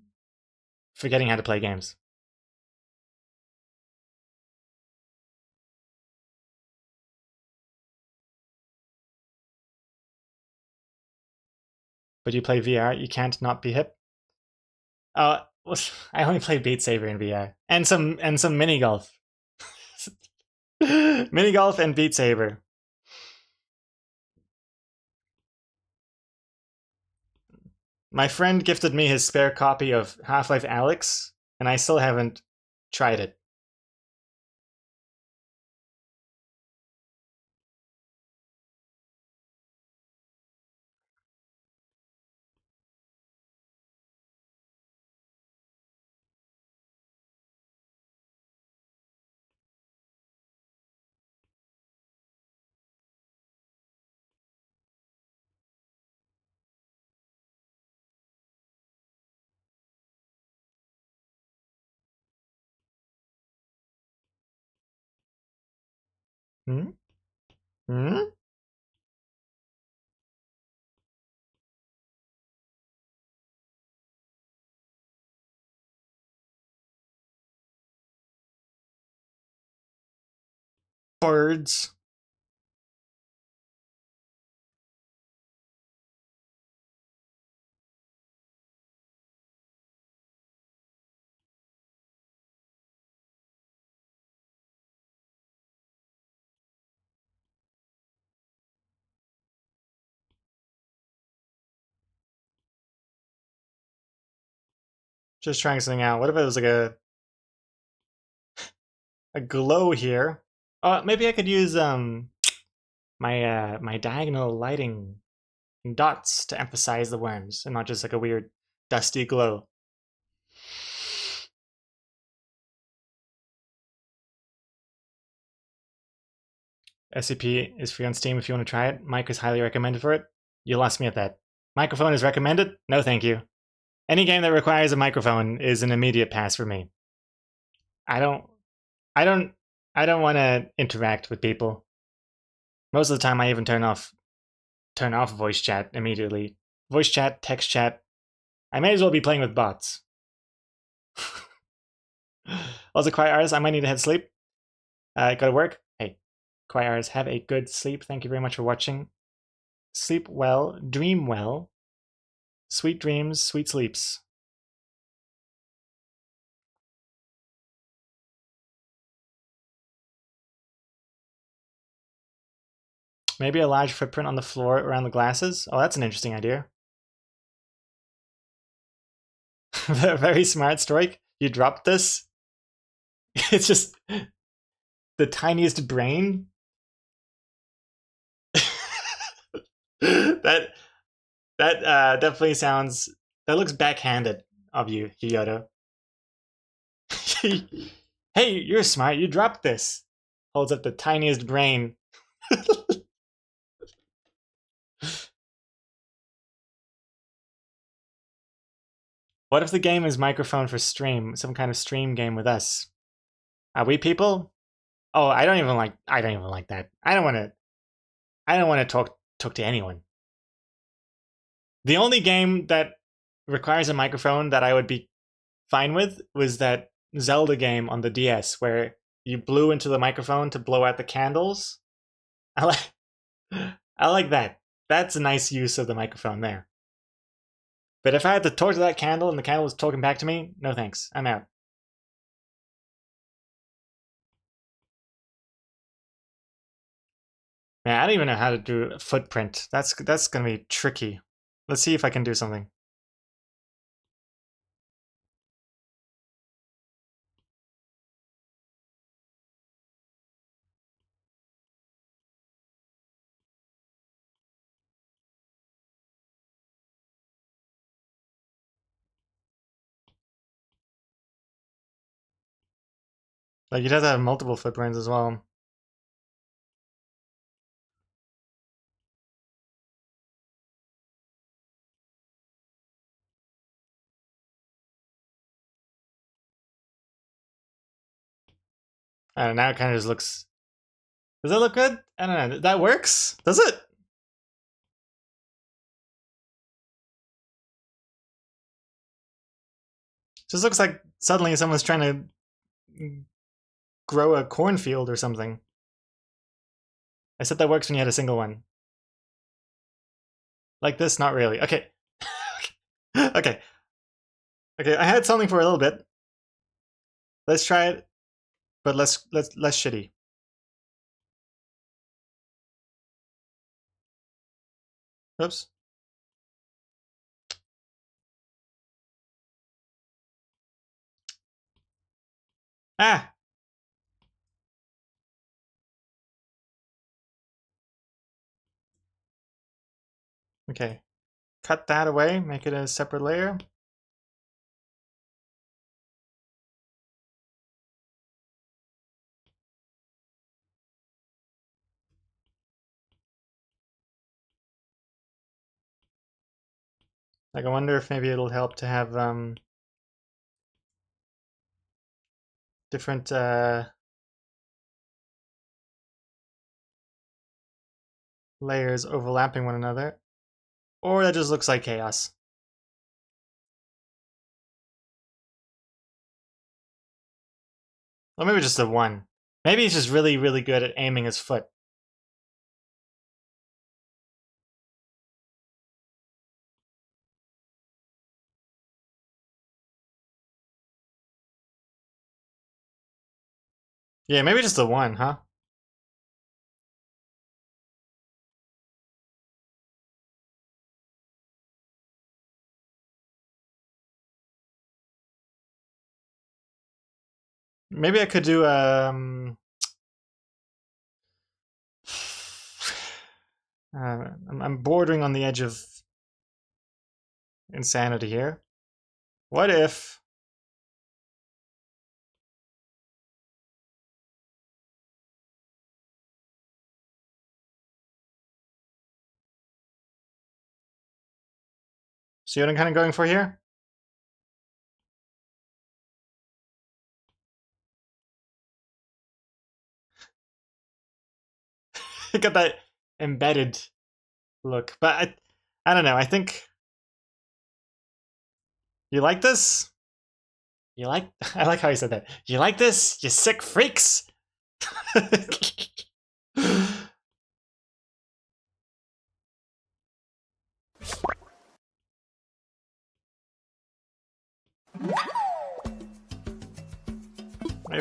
forgetting how to play games. But you play VR, you can't not be hip. Uh, I only played Beat Saber in VR and some mini golf, mini golf and Beat Saber. My friend gifted me his spare copy of Half-Life Alyx, and I still haven't tried it. Hmm? Hmm? Birds. Just trying something out. What if it was like a glow here? Maybe I could use my diagonal lighting dots to emphasize the worms, and not just like a weird dusty glow. SCP is free on Steam if you want to try it. Mike is highly recommended for it. You lost me at that. Microphone is recommended? No, thank you. Any game that requires a microphone is an immediate pass for me. I don't want to interact with people. Most of the time I even turn off voice chat immediately. Voice chat, text chat. I may as well be playing with bots. Also, quiet artist, I might need to head to sleep. Gotta work. Hey, quiet artist, have a good sleep. Thank you very much for watching. Sleep well, dream well. Sweet dreams, sweet sleeps. Maybe a large footprint on the floor around the glasses? Oh, that's an interesting idea. Very smart, Stoic. You dropped this? It's just the tiniest brain? that definitely sounds... That looks backhanded of you, Hyoto. Hey, you're smart. You dropped this. Holds up the tiniest brain. What if the game is microphone for stream? Some kind of stream game with us? Are we people? Oh, I don't even like that. I don't want to talk to anyone. The only game that requires a microphone that I would be fine with was that Zelda game on the DS where you blew into the microphone to blow out the candles. I like that. That's a nice use of the microphone there. But if I had to talk to that candle and the candle was talking back to me, no thanks. I'm out. Man, I don't even know how to do a footprint. That's gonna be tricky. Let's see if I can do something. Like, you'd have to have multiple footprints as well. I don't know, now it kind of just looks... Does that look good? I don't know. That works? Does it? Just looks like suddenly someone's trying to grow a cornfield or something. I said that works when you had a single one. Like this? Not really. Okay. Okay. Okay, I had something for a little bit. Let's try it, but less shitty. Oops. Ah! Okay. Cut that away, make it a separate layer. Like, I wonder if maybe it'll help to have different layers overlapping one another. Or that just looks like chaos. Or maybe just the one. Maybe he's just really, really good at aiming his foot. Yeah, maybe just the one, huh? Maybe I could do I'm bordering on the edge of insanity here. What if... See what I'm kind of going for here? Got that embedded look. But I don't know. I think... You like this? You like... I like how you said that. You like this, you sick freaks? Maybe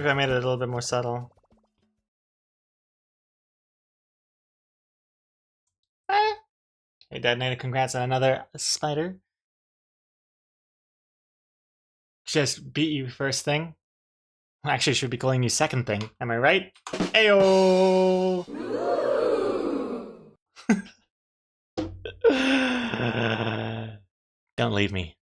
I made it a little bit more subtle. Hey, Detonator, congrats on another spider. Just beat you first thing. Actually, should be calling you second thing. Am I right? Ayo! Don't leave me.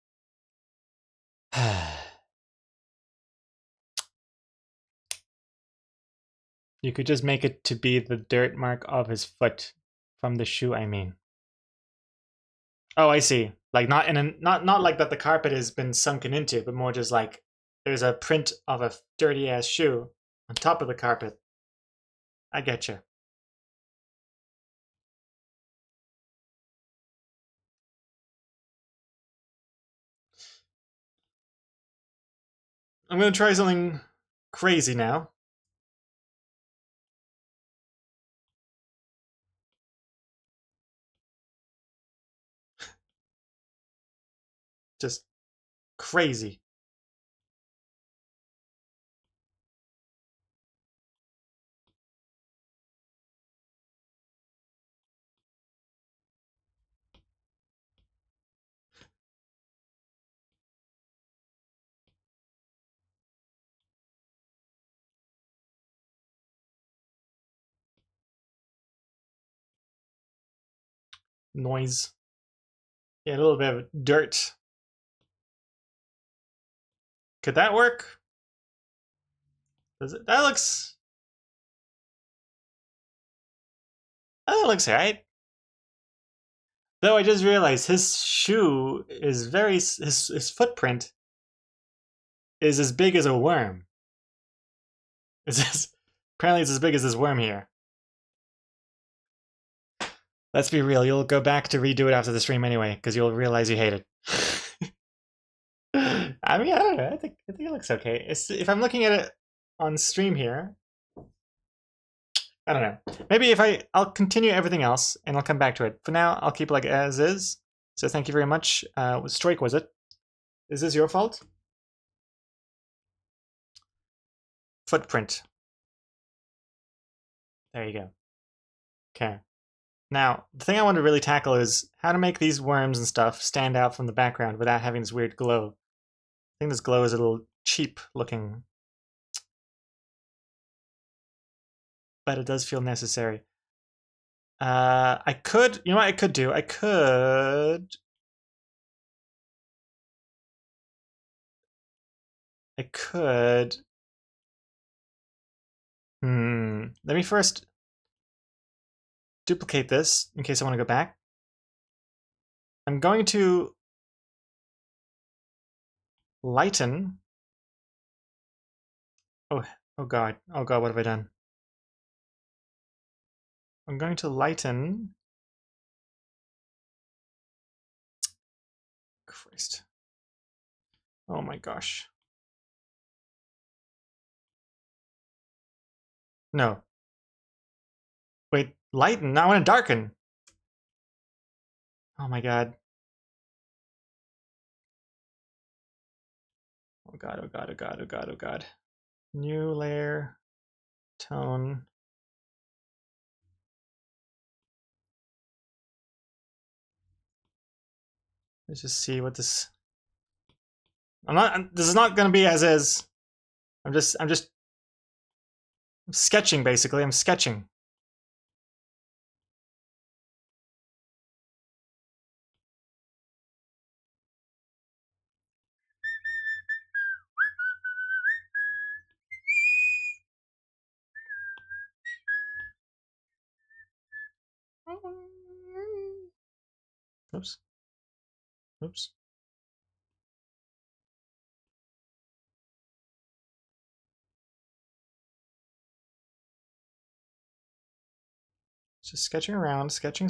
You could just make it to be the dirt mark of his foot. From the shoe, I mean. Oh, I see. Like not in a not like that the carpet has been sunken into, but more just like there's a print of a dirty ass shoe on top of the carpet. I get you. I'm gonna try something crazy now. Just crazy. Noise. Yeah, a little bit of dirt. Could that work? Does it? That looks alright. Though I just realized his shoe is very his footprint is as big as a worm. Apparently it's as big as this worm here. Let's be real, you'll go back to redo it after the stream anyway, because you'll realize you hate it. I mean, I don't know. I think it looks okay. If I'm looking at it on stream here, I don't know. Maybe if I'll continue everything else and I'll come back to it. For now, I'll keep it like as is. So thank you very much. Strike, was it? Is this your fault? Footprint. There you go. Okay. Now, the thing I want to really tackle is how to make these worms and stuff stand out from the background without having this weird glow. I think this glow is a little cheap looking. But it does feel necessary. I could, you know what I could do? I could let me first duplicate this in case I want to go back. I'm going to lighten. Oh God, what have I done? I'm going to lighten. Christ. Oh my gosh. No. Wait, lighten? Now I want to darken. Oh my God. Oh God, oh God, oh God, oh God, oh God. New layer, tone. Let's just see what this. This is not going to be as is. I'm just sketching basically. I'm sketching. Oops. Oops. Just sketching around, sketching.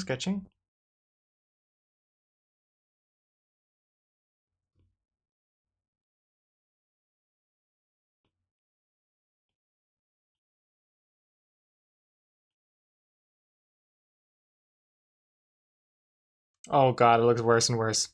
Oh god, it looks worse and worse.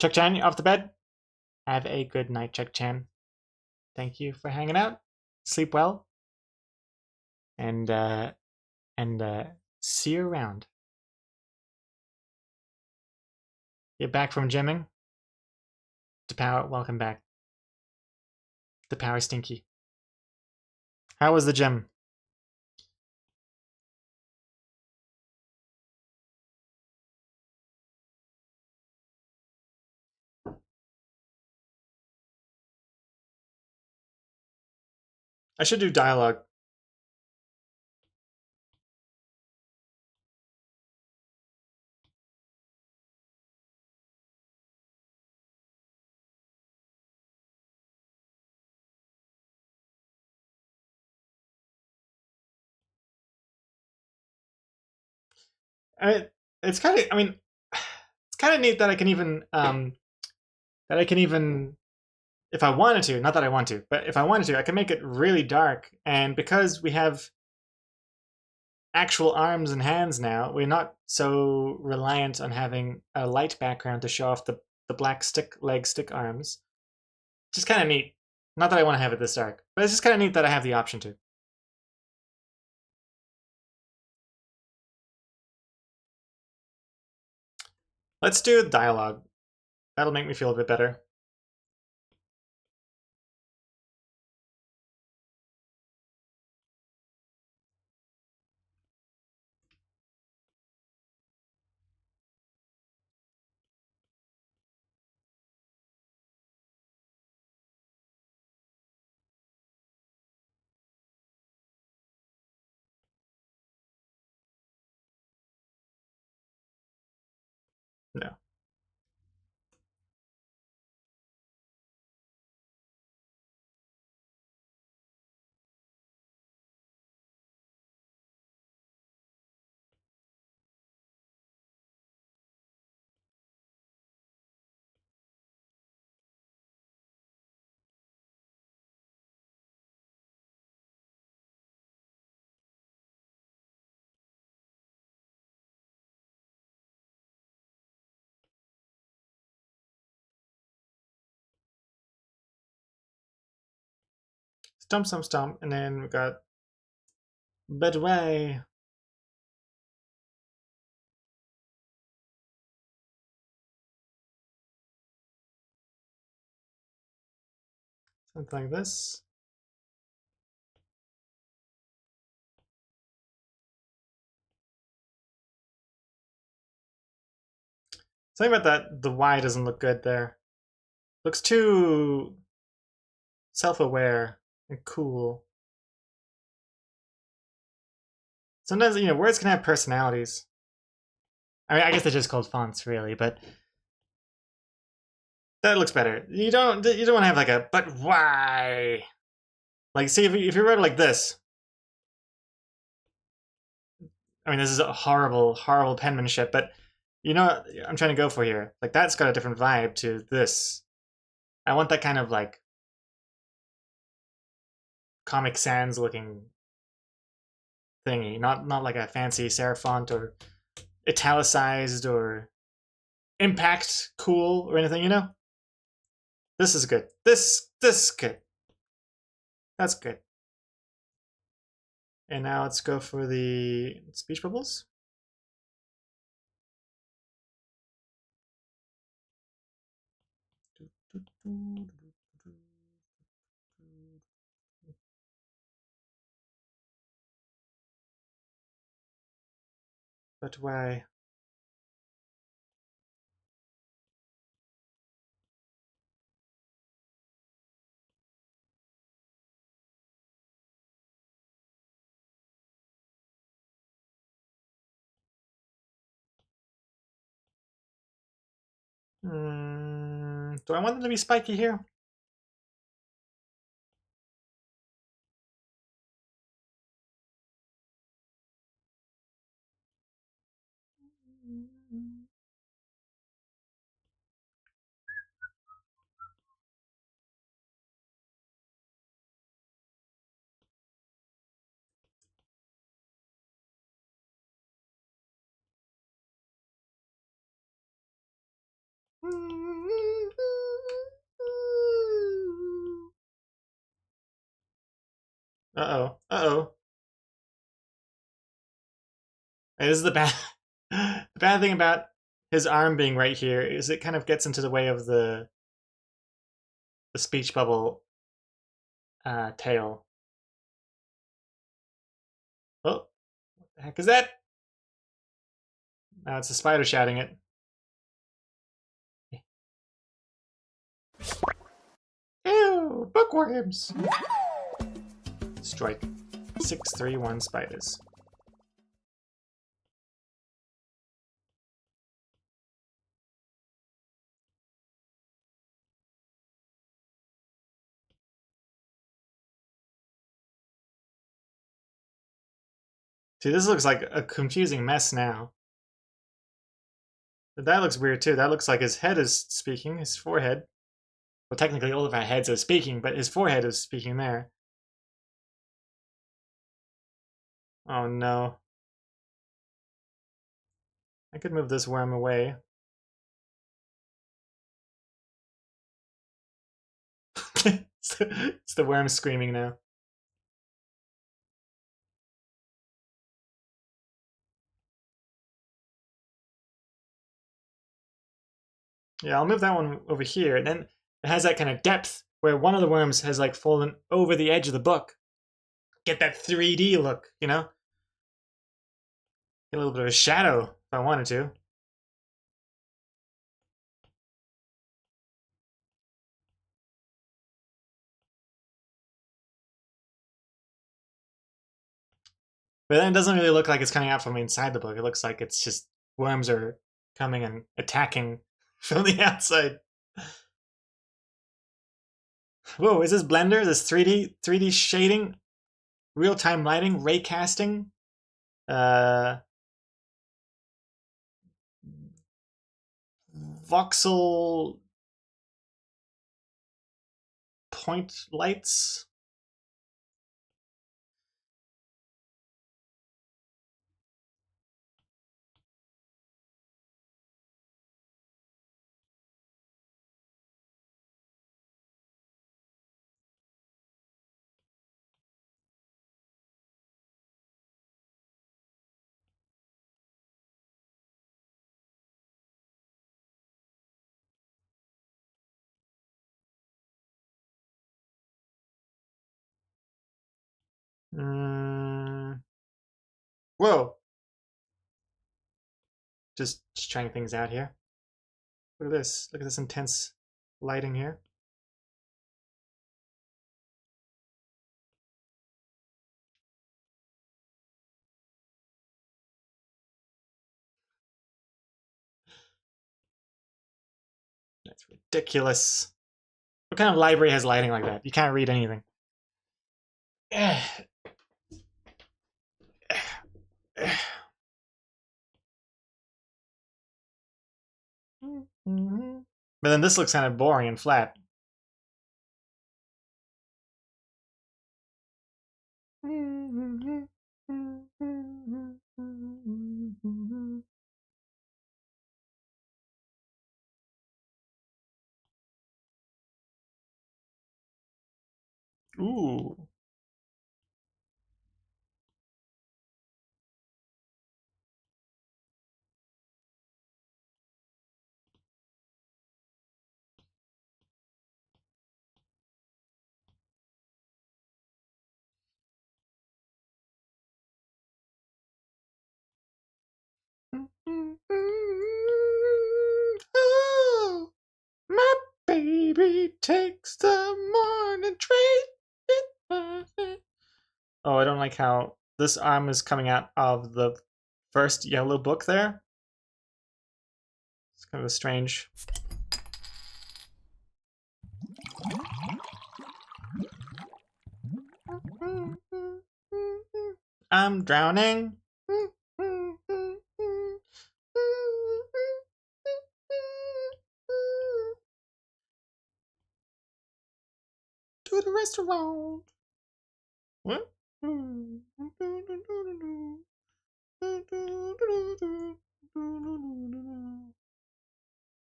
Chuck Chan, off the bed. Have a good night, Chuck Chan. Thank you for hanging out. Sleep well. And see you around. You're back from gymming. The power, welcome back. The power stinky. How was the gym? I should do dialogue. I, it's kind of, I mean, it's kind of neat that I can even, if I wanted to, not that I want to, but if I wanted to, I can make it really dark. And because we have actual arms and hands now, we're not so reliant on having a light background to show off the black stick arms. Just kind of neat. Not that I want to have it this dark, but it's just kind of neat that I have the option to. Let's do dialogue. That'll make me feel a bit better. No. Stomp, and then we got Bedway. Something like this. Something about that, the Y doesn't look good there. Looks too self-aware and cool. Sometimes, words can have personalities. I mean, I guess they're just called fonts, really, but that looks better. You don't want to have like a but why? Like, see, if you wrote it like this, I mean, this is a horrible penmanship, but you know what I'm trying to go for here? Like, that's got a different vibe to this. I want that kind of like Comic Sans looking thingy, not like a fancy serif font or italicized or impact cool or anything, This is good. This is good. That's good. And now let's go for the speech bubbles. But why? Do I want them to be spiky here? Uh-oh. Uh-oh. This is the bad the bad thing about his arm being right here is it kind of gets into the way of the speech bubble tail. Oh, what the heck is that? Now it's a spider shouting it. Ew, bookworms! Strike. 631 spiders. See, this looks like a confusing mess now. But that looks weird too. That looks like his head is speaking, his forehead. Well, technically all of our heads are speaking, but his forehead is speaking there. Oh no. I could move this worm away. It's the worm screaming now. Yeah, I'll move that one over here. And then it has that kind of depth where one of the worms has like fallen over the edge of the book. Get that 3D look, you know? Get a little bit of a shadow if I wanted to. But then it doesn't really look like it's coming out from inside the book. It looks like it's just worms are coming and attacking from the outside. Whoa, is this Blender? This 3D shading? Real-time lighting? Ray casting? Uh voxel point lights? Mm, whoa. Just trying things out here. Look at this. Look at this intense lighting here. That's ridiculous. What kind of library has lighting like that? You can't read anything. But then this looks kind of boring and flat. Ooh. tree takes the morning train. Oh, I don't like how this arm is coming out of the first yellow book there. It's kind of strange. I'm drowning. To the restaurant. What?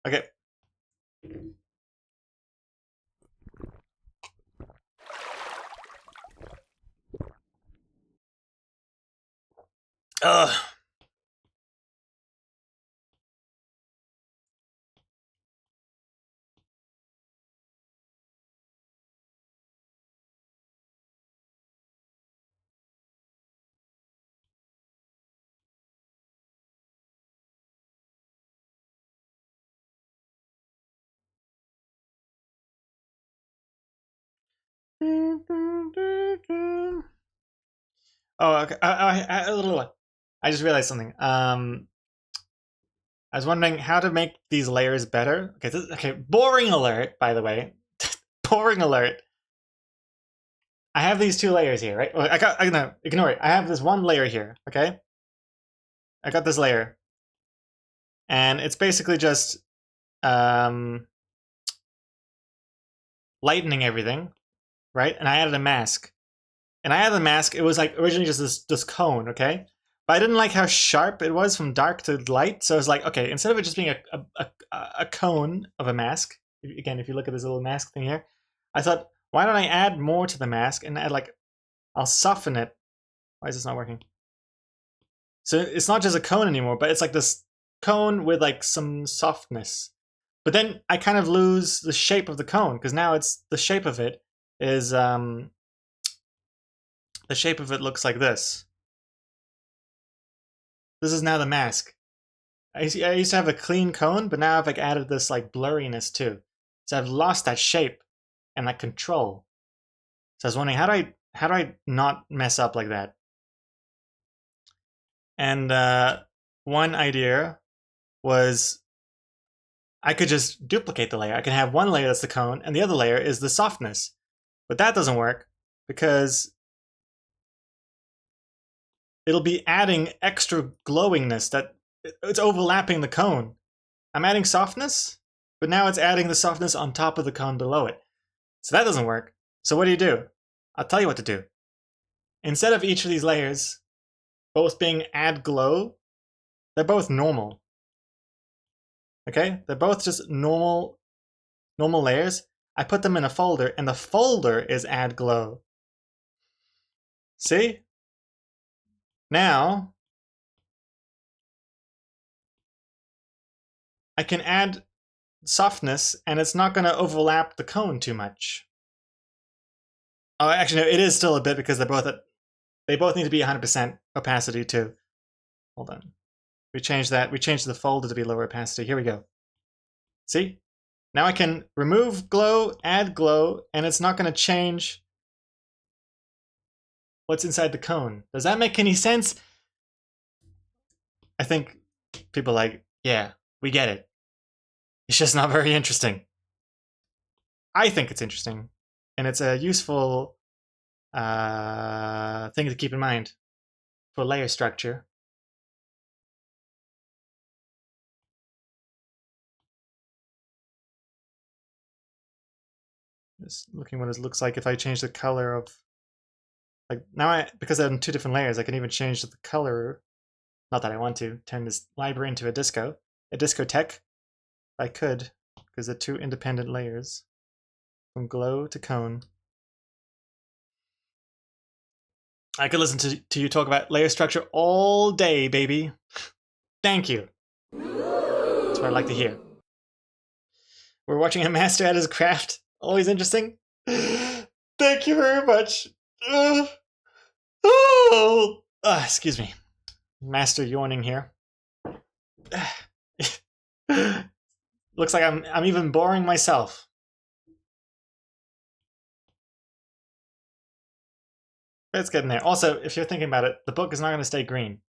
Okay. Ugh. Oh, okay. I just realized something. I was wondering how to make these layers better. Okay, okay. Boring alert, by the way. Boring alert. I have these two layers here, right? Well, no, ignore it. I have this one layer here, okay? I got this layer. And it's basically just lightening everything, right? And I added a mask. And I added the mask, it was like originally just this cone, okay? But I didn't like how sharp it was from dark to light, so I was like, okay, instead of it just being a cone of a mask, again, if you look at this little mask thing here, I thought, why don't I add more to the mask and add like, I'll soften it. Why is this not working? So it's not just a cone anymore, but it's like this cone with like some softness. But then I kind of lose the shape of the cone, because now it's the shape of it is the shape of it looks like this. This is now the mask. I used to have a clean cone, but now I've like added this like blurriness too. So I've lost that shape and that control. So I was wondering, how do I not mess up like that? And one idea was I could just duplicate the layer. I can have one layer that's the cone and the other layer is the softness. But that doesn't work because it'll be adding extra glowingness that it's overlapping the cone. I'm adding softness, but now it's adding the softness on top of the cone below it. So that doesn't work. So what do? I'll tell you what to do. Instead of each of these layers both being add glow, they're both normal. Okay? They're both just normal layers. I put them in a folder, and the folder is add glow. See? Now, I can add softness, and it's not going to overlap the cone too much. Oh, actually, no, it is still a bit because they both need to be 100% opacity too. Hold on. We changed that. We changed the folder to be lower opacity. Here we go. See? Now I can remove glow, add glow, and it's not going to change what's inside the cone. Does that make any sense? I think people are like, yeah, we get it. It's just not very interesting. I think it's interesting, and it's a useful thing to keep in mind for layer structure. Just looking what it looks like if I change the color of, like now because I'm two different layers, I can even change the color. Not that I want to turn this library into a discotheque. I could, because they're two independent layers from glow to cone. I could listen to you talk about layer structure all day, baby. Thank you. That's what I like to hear. We're watching a master at his craft. Always interesting. Thank you very much. Excuse me. Master yawning here. Looks like I'm even boring myself. It's getting there. Also, if you're thinking about it, the book is not going to stay green.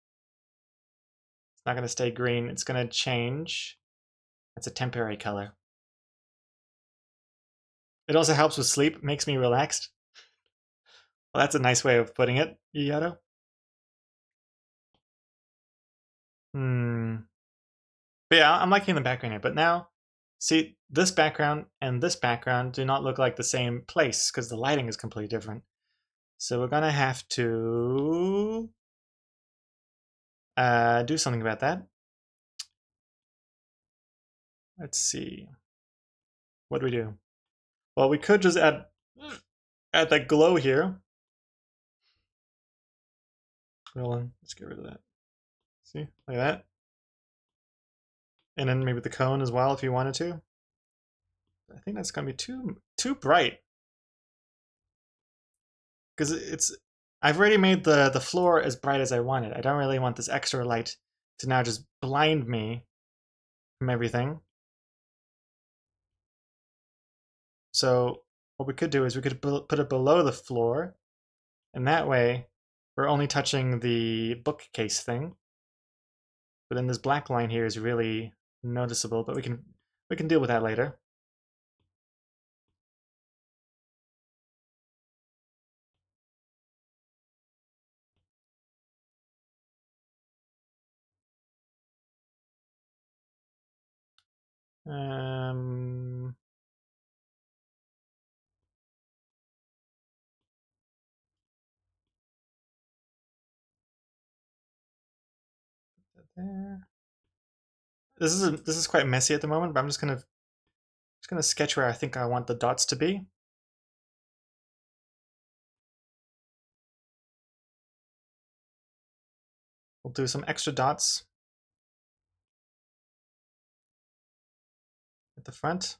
It's not going to stay green. It's going to change. It's a temporary color. It also helps with sleep, makes me relaxed. Well, that's a nice way of putting it, Yato. But yeah, I'm liking the background here. But now, see, this background and this background do not look like the same place because the lighting is completely different. So we're gonna have to do something about that. Let's see. What do we do? Well, we could just add that glow here. Hold on, let's get rid of that. See, like that. And then maybe the cone as well if you wanted to. I think that's gonna be too bright. Because I've already made the floor as bright as I wanted. I don't really want this extra light to now just blind me from everything. So what we could do is we could put it below the floor, and that way we're only touching the bookcase thing. But then this black line here is really noticeable, but we can deal with that later. Um, there. This is quite messy at the moment, but I'm just gonna sketch where I think I want the dots to be. We'll do some extra dots at the front.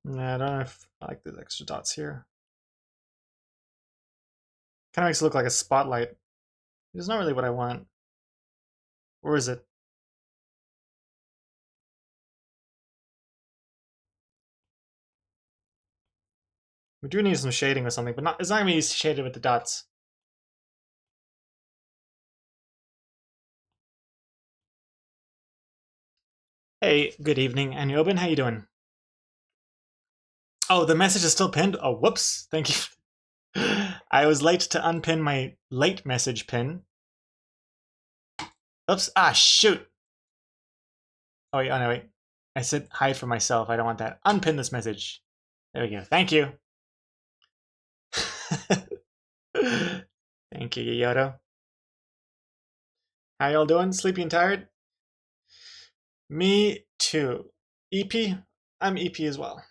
Yeah, I don't know if I like the extra dots here. Kind of makes it look like a spotlight. It's not really what I want. Or is it? We do need some shading or something, but it's not gonna be shaded with the dots. Hey, good evening, Anubin. How you doing? Oh, the message is still pinned? Oh, whoops. Thank you. I was late to unpin my late message pin. Oops. Ah, shoot. Oh, wait. Oh, no, wait. I said hide for myself. I don't want that. Unpin this message. There we go. Thank you. Thank you, Yoto. How y'all doing? Sleepy and tired? Me too. EP? I'm EP as well.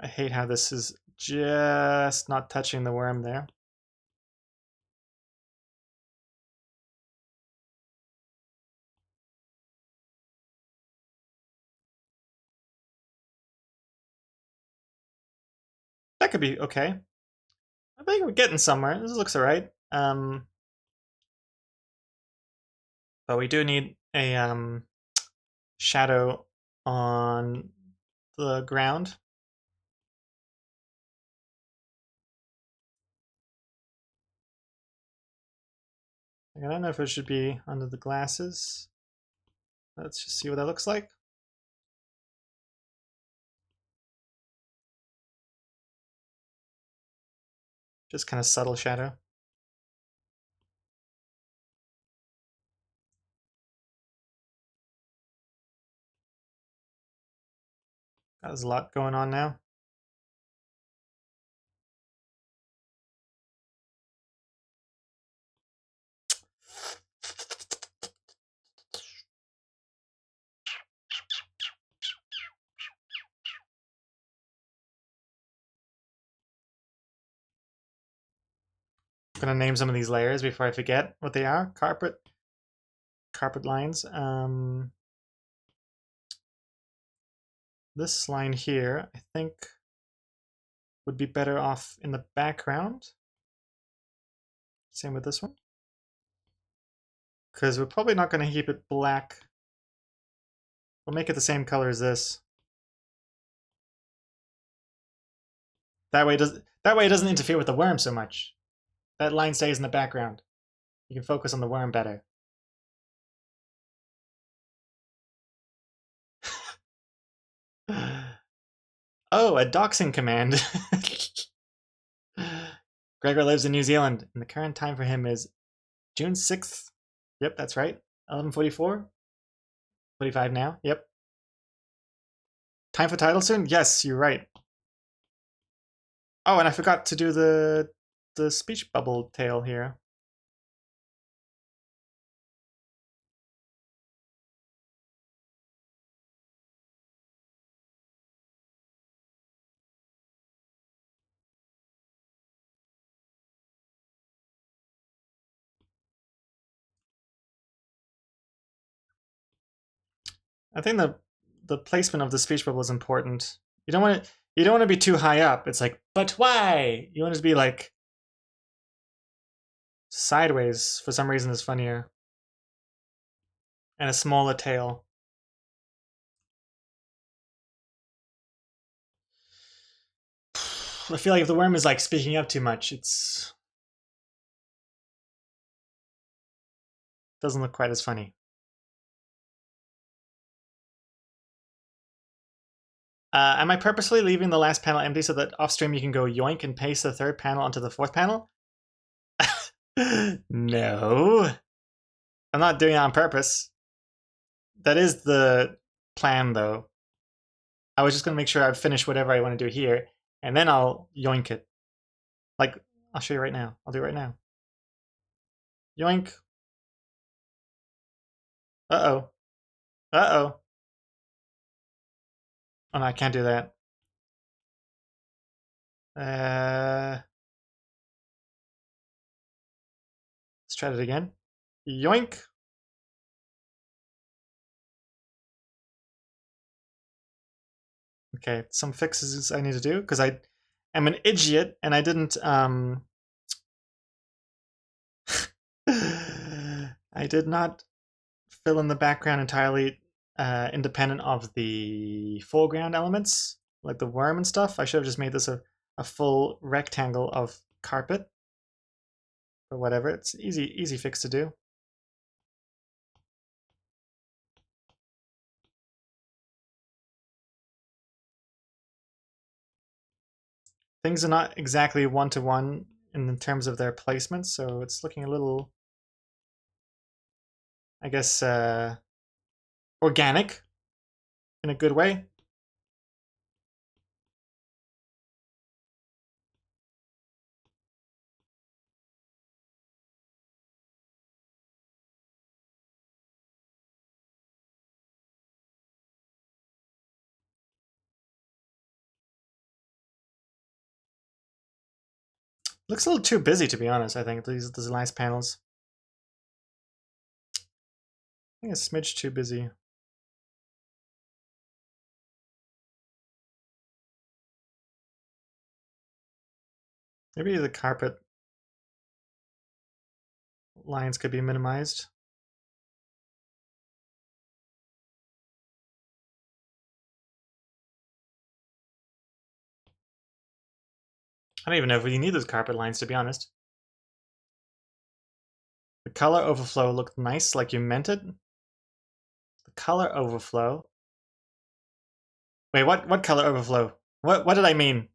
I hate how this is just not touching the worm there. That could be okay. I think we're getting somewhere. This looks alright. But we do need a shadow on the ground. I don't know if it should be under the glasses. Let's just see what that looks like. Just kind of subtle shadow. There's a lot going on now. gonna name some of these layers before I forget what they are. Carpet lines. This line here, I think, would be better off in the background. Same with this one. Because we're probably not going to keep it black. We'll make it the same color as this. That way it doesn't interfere with the worm so much. That line stays in the background. You can focus on the worm better. Oh, a doxing command. Gregor lives in New Zealand, and the current time for him is June 6th. Yep, that's right. 11:44. 45 now. Yep. Time for title soon? Yes, you're right. Oh, and I forgot to do the speech bubble tail here. I think the placement of the speech bubble is important. You don't want to be too high up. It's like, but why? You want it to be like sideways. For some reason, is funnier. And a smaller tail. I feel like if the worm is like speaking up too much, it's doesn't look quite as funny. Am I purposely leaving the last panel empty so that off stream you can go yoink and paste the third panel onto the fourth panel? No. I'm not doing it on purpose. That is the plan, though. I was just going to make sure I finish whatever I want to do here, and then I'll yoink it. Like, I'll show you right now. I'll do it right now. Yoink. Uh-oh. Uh-oh. Oh, no, I can't do that. Let's try it again. Yoink. Okay, some fixes I need to do, because I am an idiot, and I didn't, I did not fill in the background entirely independent of the foreground elements, like the worm and stuff. I should have just made this a full rectangle of carpet. But whatever, it's easy fix to do. Things are not exactly one-to-one in terms of their placement, so it's looking a little, I guess, organic in a good way. Looks a little too busy, to be honest, I think, these last panels. I think a smidge too busy. Maybe the carpet lines could be minimized. I don't even know if we need those carpet lines, to be honest. The color overflow looked nice, like you meant it. The color overflow. Wait, what color overflow? What did I mean?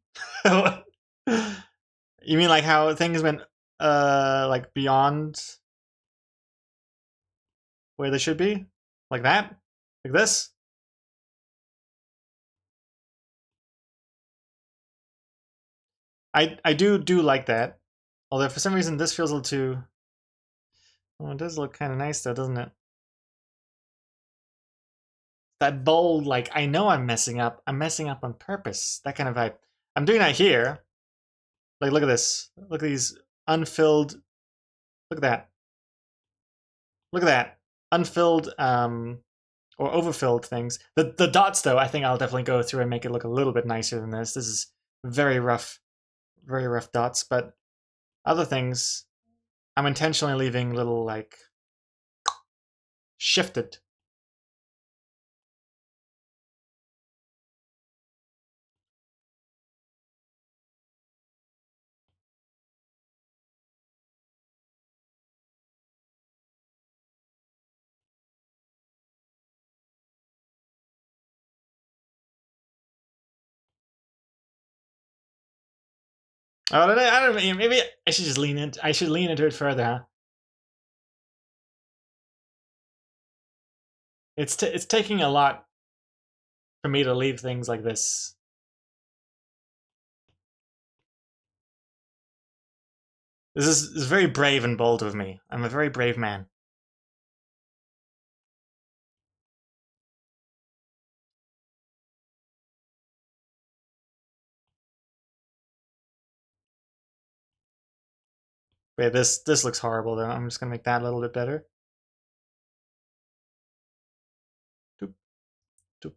You mean like how things went like beyond where they should be? Like that? Like this? I do like that. Although for some reason this feels a little too. Oh, it does look kind of nice though, doesn't it? That bold, like, I know I'm messing up. I'm messing up on purpose. That kind of vibe. I'm doing that here. Like, look at this. Look at these unfilled. Look at that. Look at that. Unfilled or overfilled things. The dots though, I think I'll definitely go through and make it look a little bit nicer than this. This is very rough dots, but other things I'm intentionally leaving little like shifted. Oh, I don't know. Maybe I should just lean into. I should lean into it further, huh? It's taking a lot for me to leave things like this. This is very brave and bold of me. I'm a very brave man. Wait, this looks horrible though. I'm just gonna make that a little bit better. Doop, doop.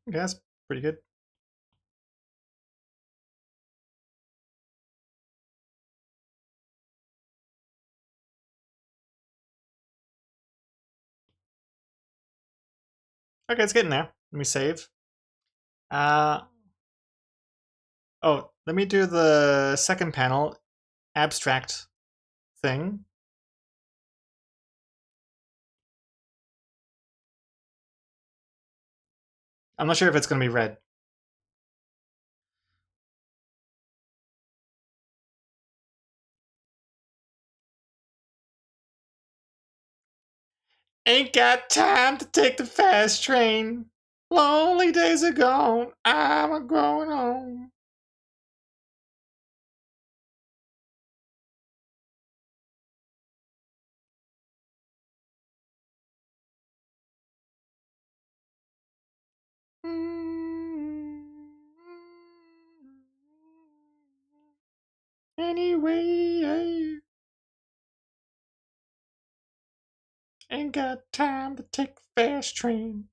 Okay, that's pretty good. Okay, it's getting there. Let me save. Oh, let me do the second panel abstract thing. I'm not sure if it's gonna be red. Ain't got time to take the fast train. Lonely days are gone. I'm a going home. Anyway, ain't got time to take the fast train.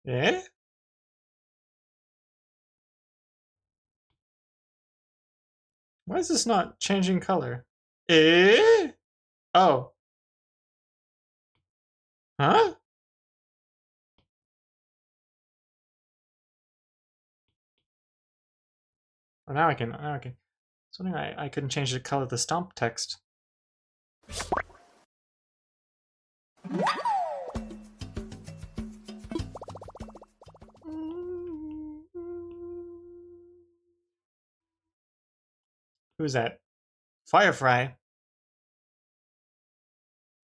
Yeah? Why is this not changing color? Eh? Oh. Huh? Oh, now I can. Now I can. Something I couldn't change the color of the stomp text. Who's that? Firefly.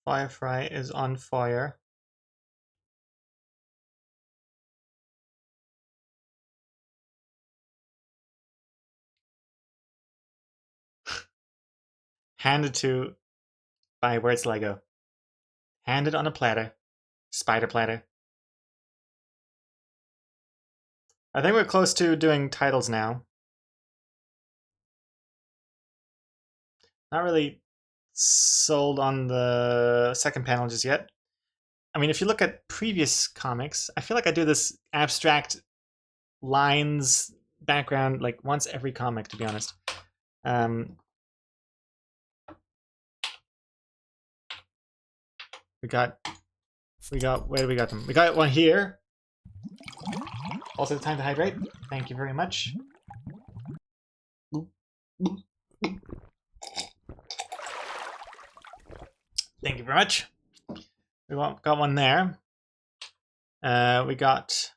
Firefly is on fire. Handed to by Where's Lego. Handed on a platter. Spider platter. I think we're close to doing titles now. Not really sold on the second panel just yet. I mean, if you look at previous comics, I feel like I do this abstract lines background like once every comic, to be honest. We got, where do we got them? We got one here. Also, time to hydrate. Thank you very much. Thank you very much. We got one there. We got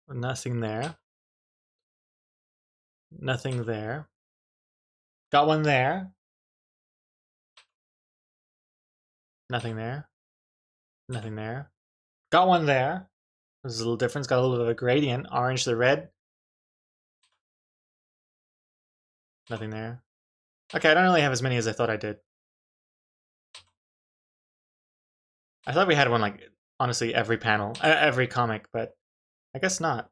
nothing there. Nothing there. Got one there. Nothing there. Nothing there. Got one there. There's a little difference. Got a little bit of a gradient. Orange to red. Nothing there. Okay, I don't really have as many as I thought I did. I thought we had one like, honestly, every panel, every comic, but I guess not.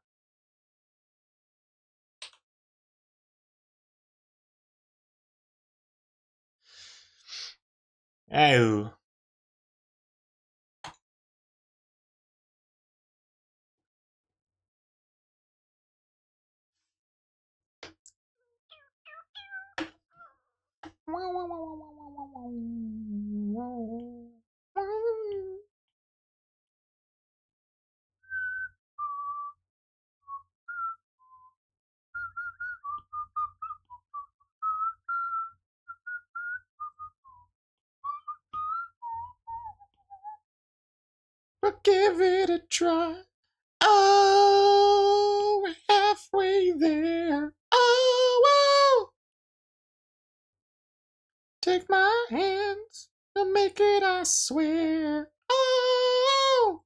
Oh. But give it a try. Oh, we're halfway there. Oh, whoa. Take my hands, I'll make it, I swear. Oh.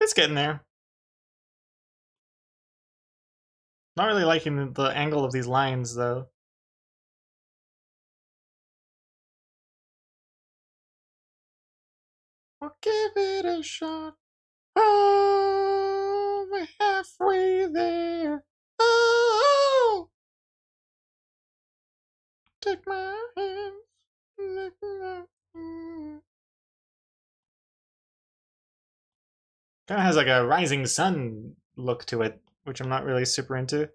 It's getting there. Not really liking the angle of these lines, though. I'll give it a shot. Oh, we're halfway there. Oh, take my hands. Kind of has like a rising sun look to it, which I'm not really super into.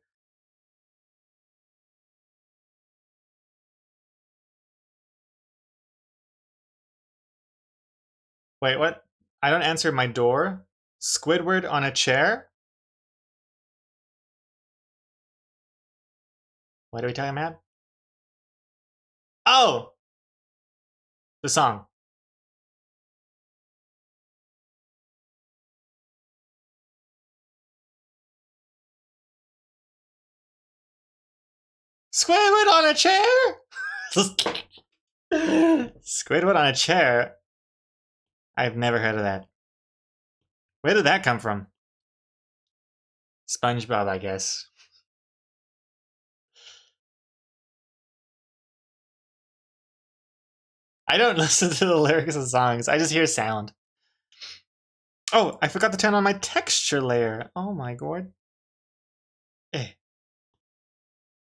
Wait, what? I don't answer my door? Squidward on a chair? What are we talking about? Oh! The song. Squidward on a chair? Squidward on a chair? I've never heard of that. Where did that come from? SpongeBob, I guess. I don't listen to the lyrics of songs. I just hear sound. Oh, I forgot to turn on my texture layer. Oh my god. Eh.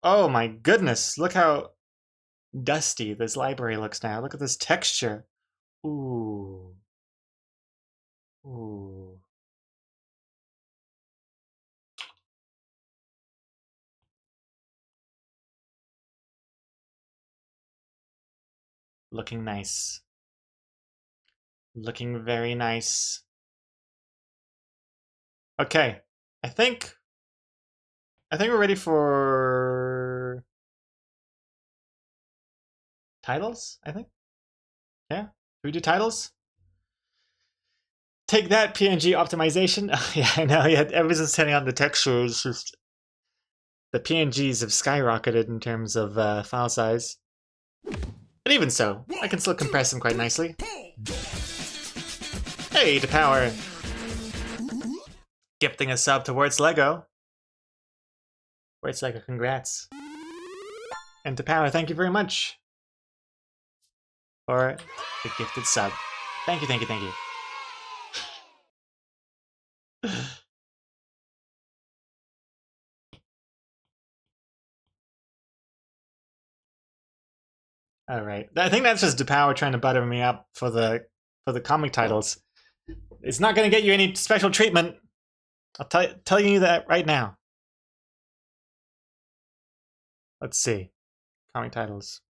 Oh my goodness. Look how dusty this library looks now. Look at this texture. Ooh. Ooh. Looking nice. Looking very nice. Okay. I think we're ready for titles, I think. Yeah. Can we do titles? Take that, PNG optimization. Yeah, I know. Yeah, ever since turning on the textures, just the PNGs have skyrocketed in terms of file size. But even so, I can still compress them quite nicely. Hey, to power. Gifting a sub towards Lego. Towards Lego, congrats. And to power, thank you very much for the gifted sub. Thank you, thank you, thank you. All right, I think that's just DePower trying to butter me up for the comic titles. It's not going to get you any special treatment. I'll tell you that right now. Let's see. Comic titles.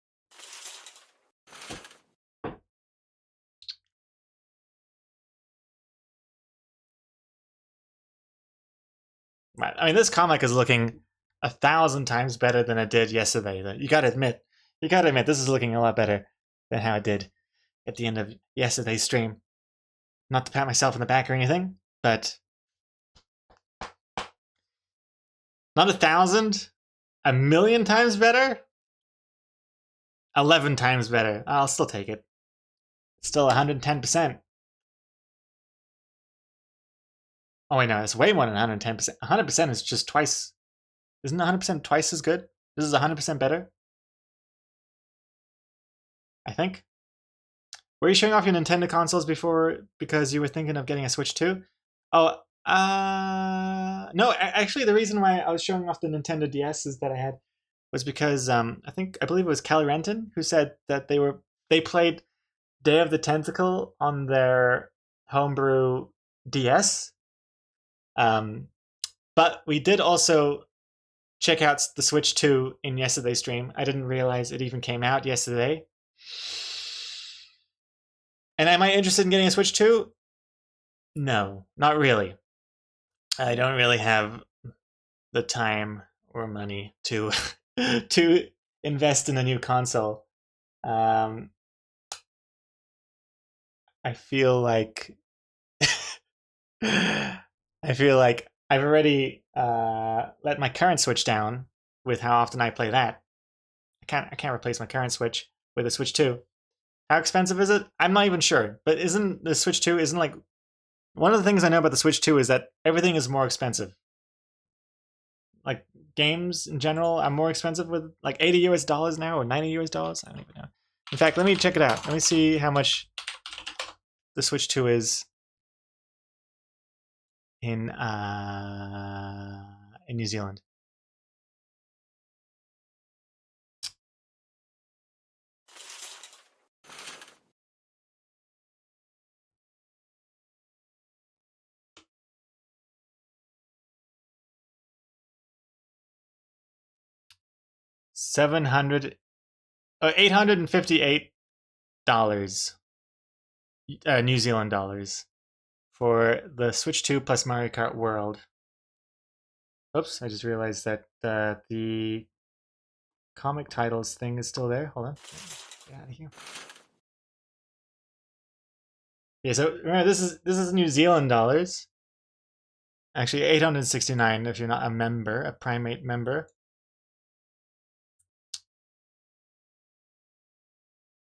Right. I mean, this comic is looking 1,000 times better than it did yesterday. You gotta admit, this is looking a lot better than how it did at the end of yesterday's stream. Not to pat myself in the back or anything, but not 1,000, 1,000,000 times better, 11 times better. I'll still take it. Still 110%. Oh wait, no, it's way more than 110%. 100% is just twice. Isn't 100% twice as good? This is 100% better. I think. Were you showing off your Nintendo consoles before because you were thinking of getting a Switch 2? Oh, no. Actually, the reason why I was showing off the Nintendo DS is that I had was because I believe it was Kelly Renton who said that they played Day of the Tentacle on their homebrew DS. But we did also check out the Switch 2 in yesterday's stream. I didn't realize it even came out yesterday. And am I interested in getting a Switch 2? No, not really. I don't really have the time or money to to invest in a new console. I feel like I've already let my current Switch down with how often I play that. I can't replace my current Switch with a Switch 2. How expensive is it? I'm not even sure. But isn't the Switch 2 isn't like one of the things I know about the Switch 2 is that everything is more expensive. Like games in general are more expensive with like $80 now or $90. I don't even know. In fact, let me check it out. Let me see how much the Switch 2 is in New Zealand. $858 New Zealand dollars for the Switch 2 plus Mario Kart World. Oops, I just realized that the comic titles thing is still there. Hold on. Get out of here. Yeah, so remember this is New Zealand dollars. Actually, 869 if you're not a member, a Primate member.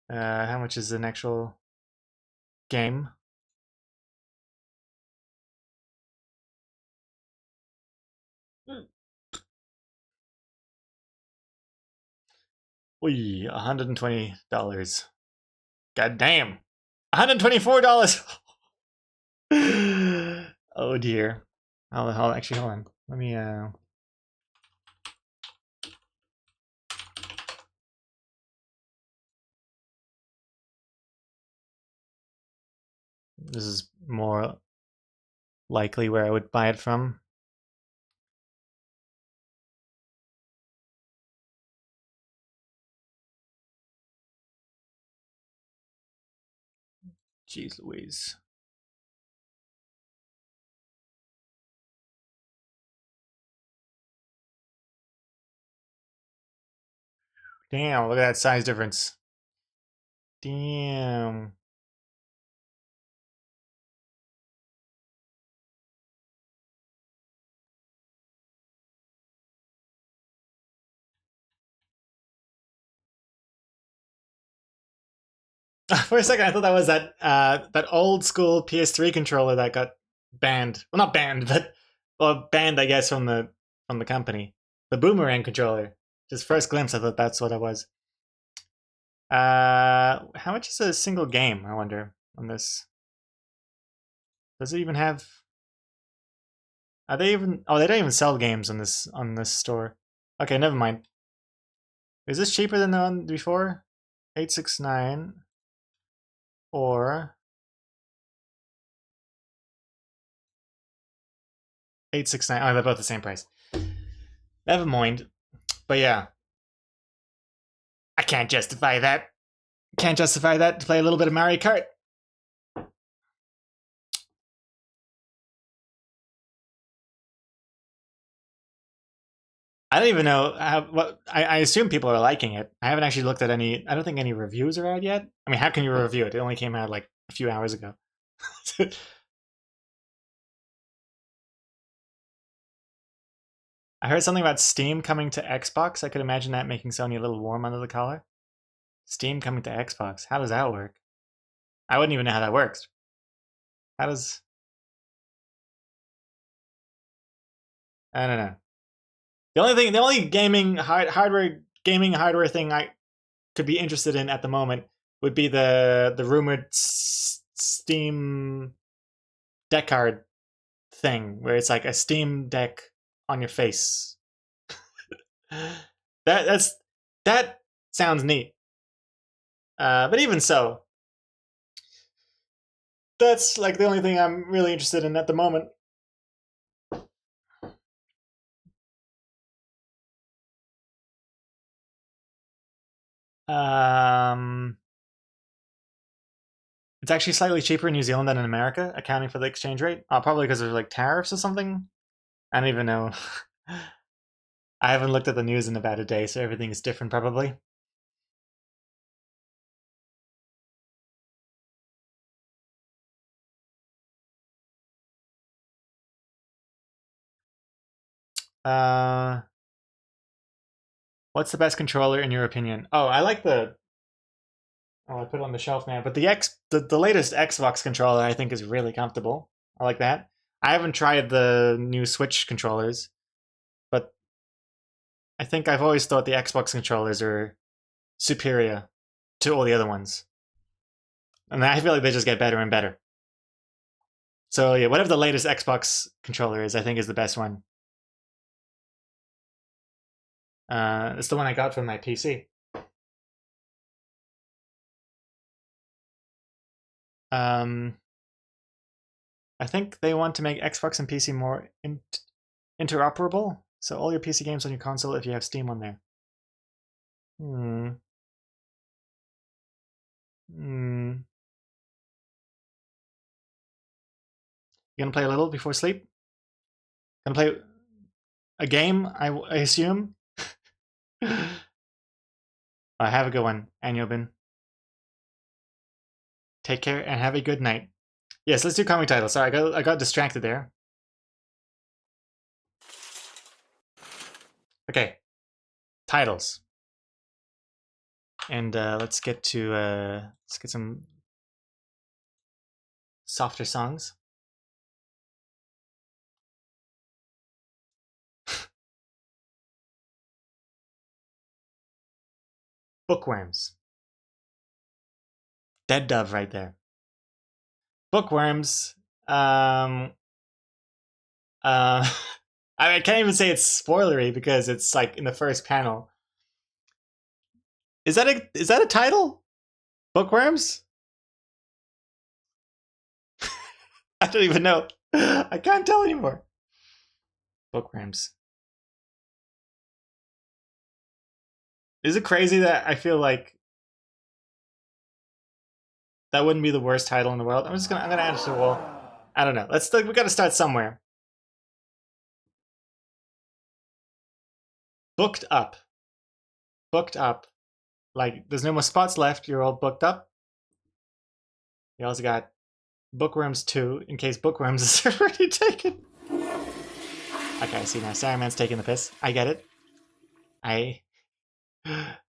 How much is an actual game? Oy, $120. God damn. $124. Oh dear. Actually, hold on. Let me this is more likely where I would buy it from. Jeez Louise. Damn, look at that size difference. Damn. For a second, I thought that was that old school PS3 controller that got banned. Well, not banned, but banned, I guess, from the company. The Boomerang controller. Just first glimpse, I thought that's what it was. How much is a single game? I wonder on this. Does it even have? Are they even? Oh, they don't even sell games on this store. Okay, never mind. Is this cheaper than the one before? 869 or 869. Oh, they're both the same price. Never mind. But yeah, I can't justify that. Can't justify that to play a little bit of Mario Kart. I don't even know what. I assume people are liking it. I haven't actually looked at any. I don't think any reviews are out yet. I mean, how can you review it? It only came out like a few hours ago. I heard something about Steam coming to Xbox. I could imagine that making Sony a little warm under the collar. Steam coming to Xbox. How does that work? I wouldn't even know how that works. How does... I don't know. The only gaming hardware thing I could be interested in at the moment would be the rumored Steam deck card thing, where it's like a Steam Deck on your face. That sounds neat. But even so, that's like the only thing I'm really interested in at the moment. Um, it's actually slightly cheaper in New Zealand than in America, accounting for the exchange rate. Probably because of like tariffs or something. I don't even know. I haven't looked at the news in about a day, so everything is different probably. Uh, what's the best controller in your opinion? Oh, I like the. Oh, I put it on the shelf now. But the latest Xbox controller I think is really comfortable. I like that. I haven't tried the new Switch controllers, but I think I've always thought the Xbox controllers are superior to all the other ones. And I feel like they just get better and better. So yeah, whatever the latest Xbox controller is, I think is the best one. It's the one I got from my PC. I think they want to make Xbox and PC more interoperable. So all your PC games on your console if you have Steam on there. Hmm. Hmm. You gonna play a little before sleep? Gonna play a game? I assume. Have a good one, Anyobin. Take care and have a good night. Yes, let's do comic titles. Sorry, I got distracted there. Okay, titles, and let's get some softer songs. Bookworms. Dead dove right there. Bookworms. I mean, I can't even say it's spoilery because it's like in the first panel. Is that a title? Bookworms? I don't even know. I can't tell anymore. Bookworms. Is it crazy that I feel like that wouldn't be the worst title in the world? I'm gonna add it to the wall. I don't know. We gotta start somewhere. Booked up. Booked up. Like there's no more spots left. You're all booked up. You also got Bookworms 2 in case Bookworms is already taken. Okay, I see now. Saruman's taking the piss. I get it. I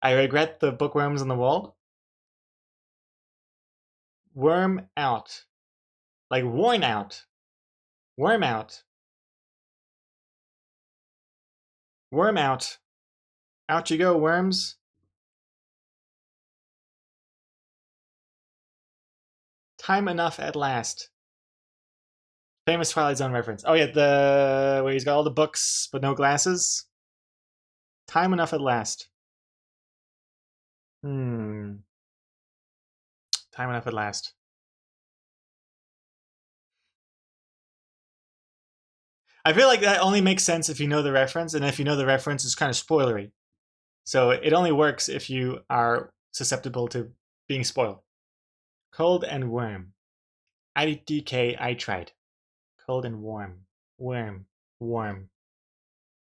regret the bookworms on the wall. Worm out. Like worn out. Worm out. Worm out. Out you go, worms. Time enough at last. Famous Twilight Zone reference. Oh yeah, the where he's got all the books but no glasses. Time enough at last. Time enough at last. I feel like that only makes sense if you know the reference, and if you know the reference, it's kind of spoilery. So it only works if you are susceptible to being spoiled. Cold and worm. IDK, I tried. Cold and warm. Worm. Warm.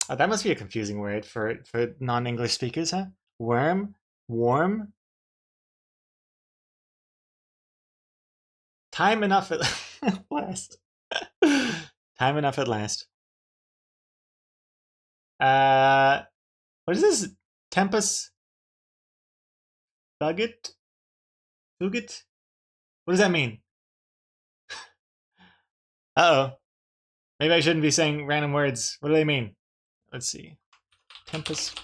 Oh, that must be a confusing word for non-English speakers, huh? Worm? Warm? Time enough at last. Time enough at last. What is this? Tempus Fugit? Fugit? What does that mean? Uh-oh. Maybe I shouldn't be saying random words. What do they mean? Let's see. Tempus.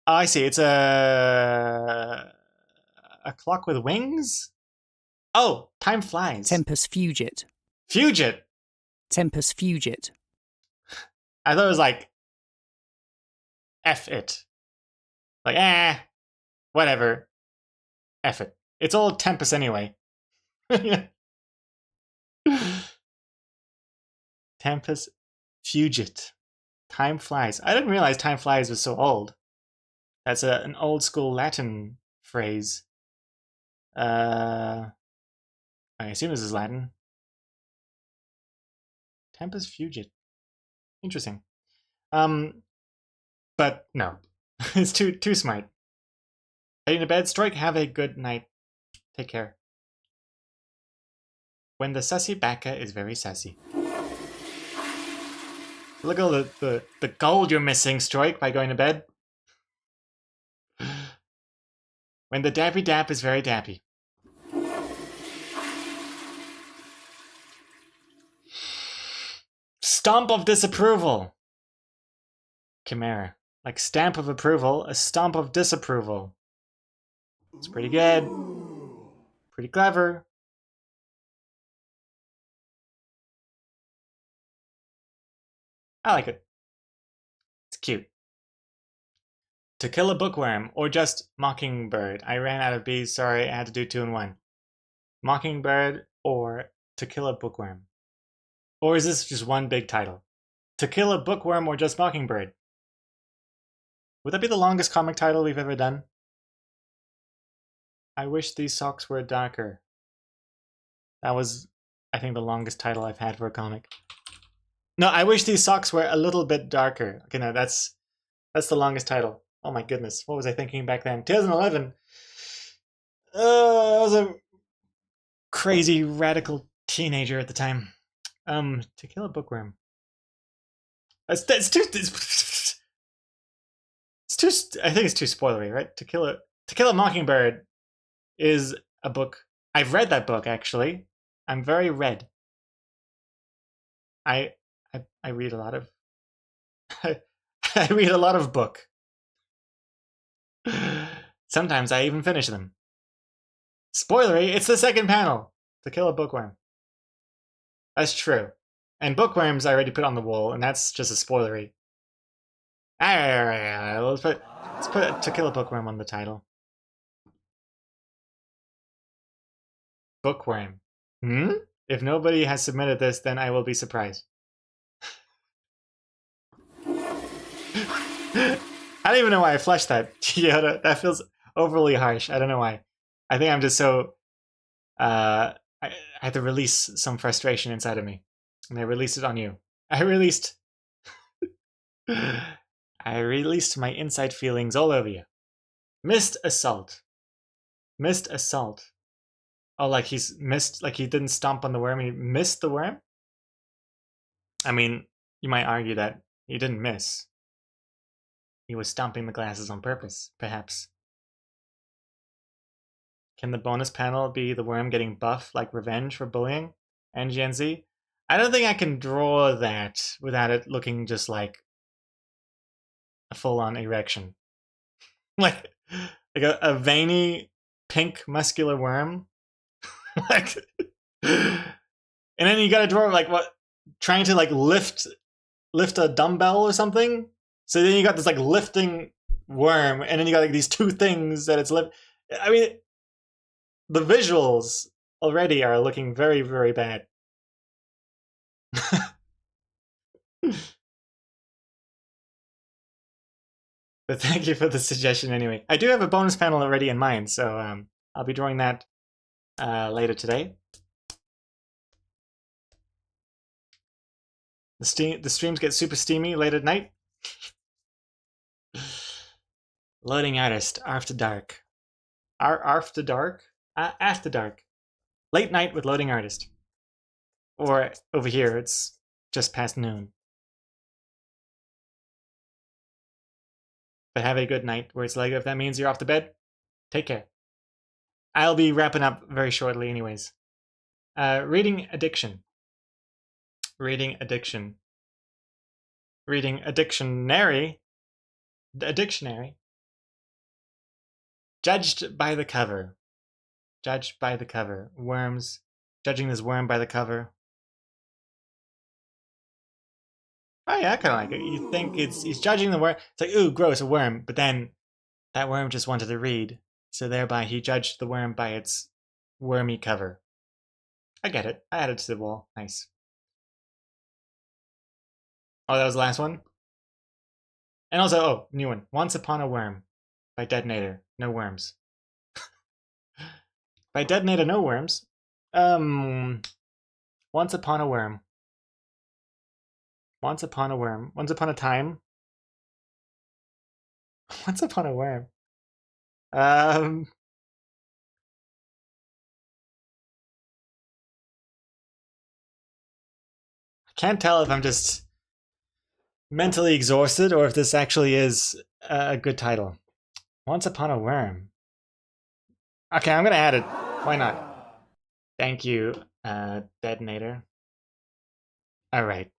Oh, I see. It's a clock with wings? Oh, time flies. Tempus fugit. Fugit. Tempus fugit. I thought it was like F it. Like, whatever. F it. It's all Tempest anyway. Tempest fugit. Time flies. I didn't realize time flies was so old. That's an old school Latin phrase. I assume this is Latin. Tempest fugit. Interesting. But no. It's too smart. Heading to bed, Strike, have a good night. Take care. When the sussy bacca is very sassy. Look at all the gold you're missing, Strike, by going to bed. When the dappy dap is very dappy. Stomp of disapproval. Chimera. Like stamp of approval, a stomp of disapproval. It's pretty good. Pretty clever. I like it. It's cute. To kill a bookworm, or just mockingbird. I ran out of bees, sorry, I had to do 2 in 1. Mockingbird, or to kill a bookworm. Or is this just one big title? To kill a bookworm, or just mockingbird. Would that be the longest comic title we've ever done? I wish these socks were darker. That was, I think, the longest title I've had for a comic. No, I wish these socks were a little bit darker. Okay, no, that's the longest title. Oh my goodness, what was I thinking back then? 2011. I was a crazy radical teenager at the time. To kill a bookworm. That's too. It's too. I think it's too spoilery, right? To kill a mockingbird is a book. I've read that book actually. I'm very read. I read a lot of. I read a lot of book. Sometimes I even finish them. Spoilery, it's the second panel. To kill a bookworm. That's true. And bookworms I already put on the wall, and that's just a spoilery. Alright, let's put To Kill a Bookworm on the title. Bookworm. If nobody has submitted this, then I will be surprised. I don't even know why I flushed that. Yoda, that feels overly harsh. I don't know why. I think I'm just so... I had to release some frustration inside of me. And I released it on you. I released my inside feelings all over you. Missed assault. Missed assault. Oh, like he's missed, like he didn't stomp on the worm, he missed the worm? I mean, you might argue that he didn't miss. He was stomping the glasses on purpose, perhaps. Can the bonus panel be the worm getting buff like revenge for bullying? And Gen Z? I don't think I can draw that without it looking just like a full-on erection. like a veiny, pink, muscular worm. like, and then you gotta draw like what? Trying to like lift a dumbbell or something? So then you got this like lifting worm, and then you got like these two things that it's lift. I mean, the visuals already are looking very, very bad. But thank you for the suggestion anyway. I do have a bonus panel already in mind, so I'll be drawing that later today. The streams get super steamy late at night. Loading artist after dark. After dark? After dark. Late night with loading artist. Or over here, it's just past noon. But have a good night where it's Lego. If that means you're off to bed, take care. I'll be wrapping up very shortly anyways. Reading addiction. Reading addiction. Reading a dictionary. A dictionary. Judged by the cover. Judged by the cover. Worms. Judging this worm by the cover. Oh yeah, I kind of like it. You think he's judging the worm. It's like, ooh, gross, a worm. But then that worm just wanted to read. So thereby he judged the worm by its wormy cover. I get it. I added to the wall. Nice. Oh, that was the last one? And also, oh, new one. Once Upon a Worm by Detonator. No worms. By Detonator, no worms. Once Upon a Worm. Once Upon a Worm. Once Upon a Time. Once Upon a Worm. I can't tell if I'm just mentally exhausted or if this actually is a good title. Once Upon a Worm. Okay, I'm gonna add it. Why not? Thank you, Detonator. All right.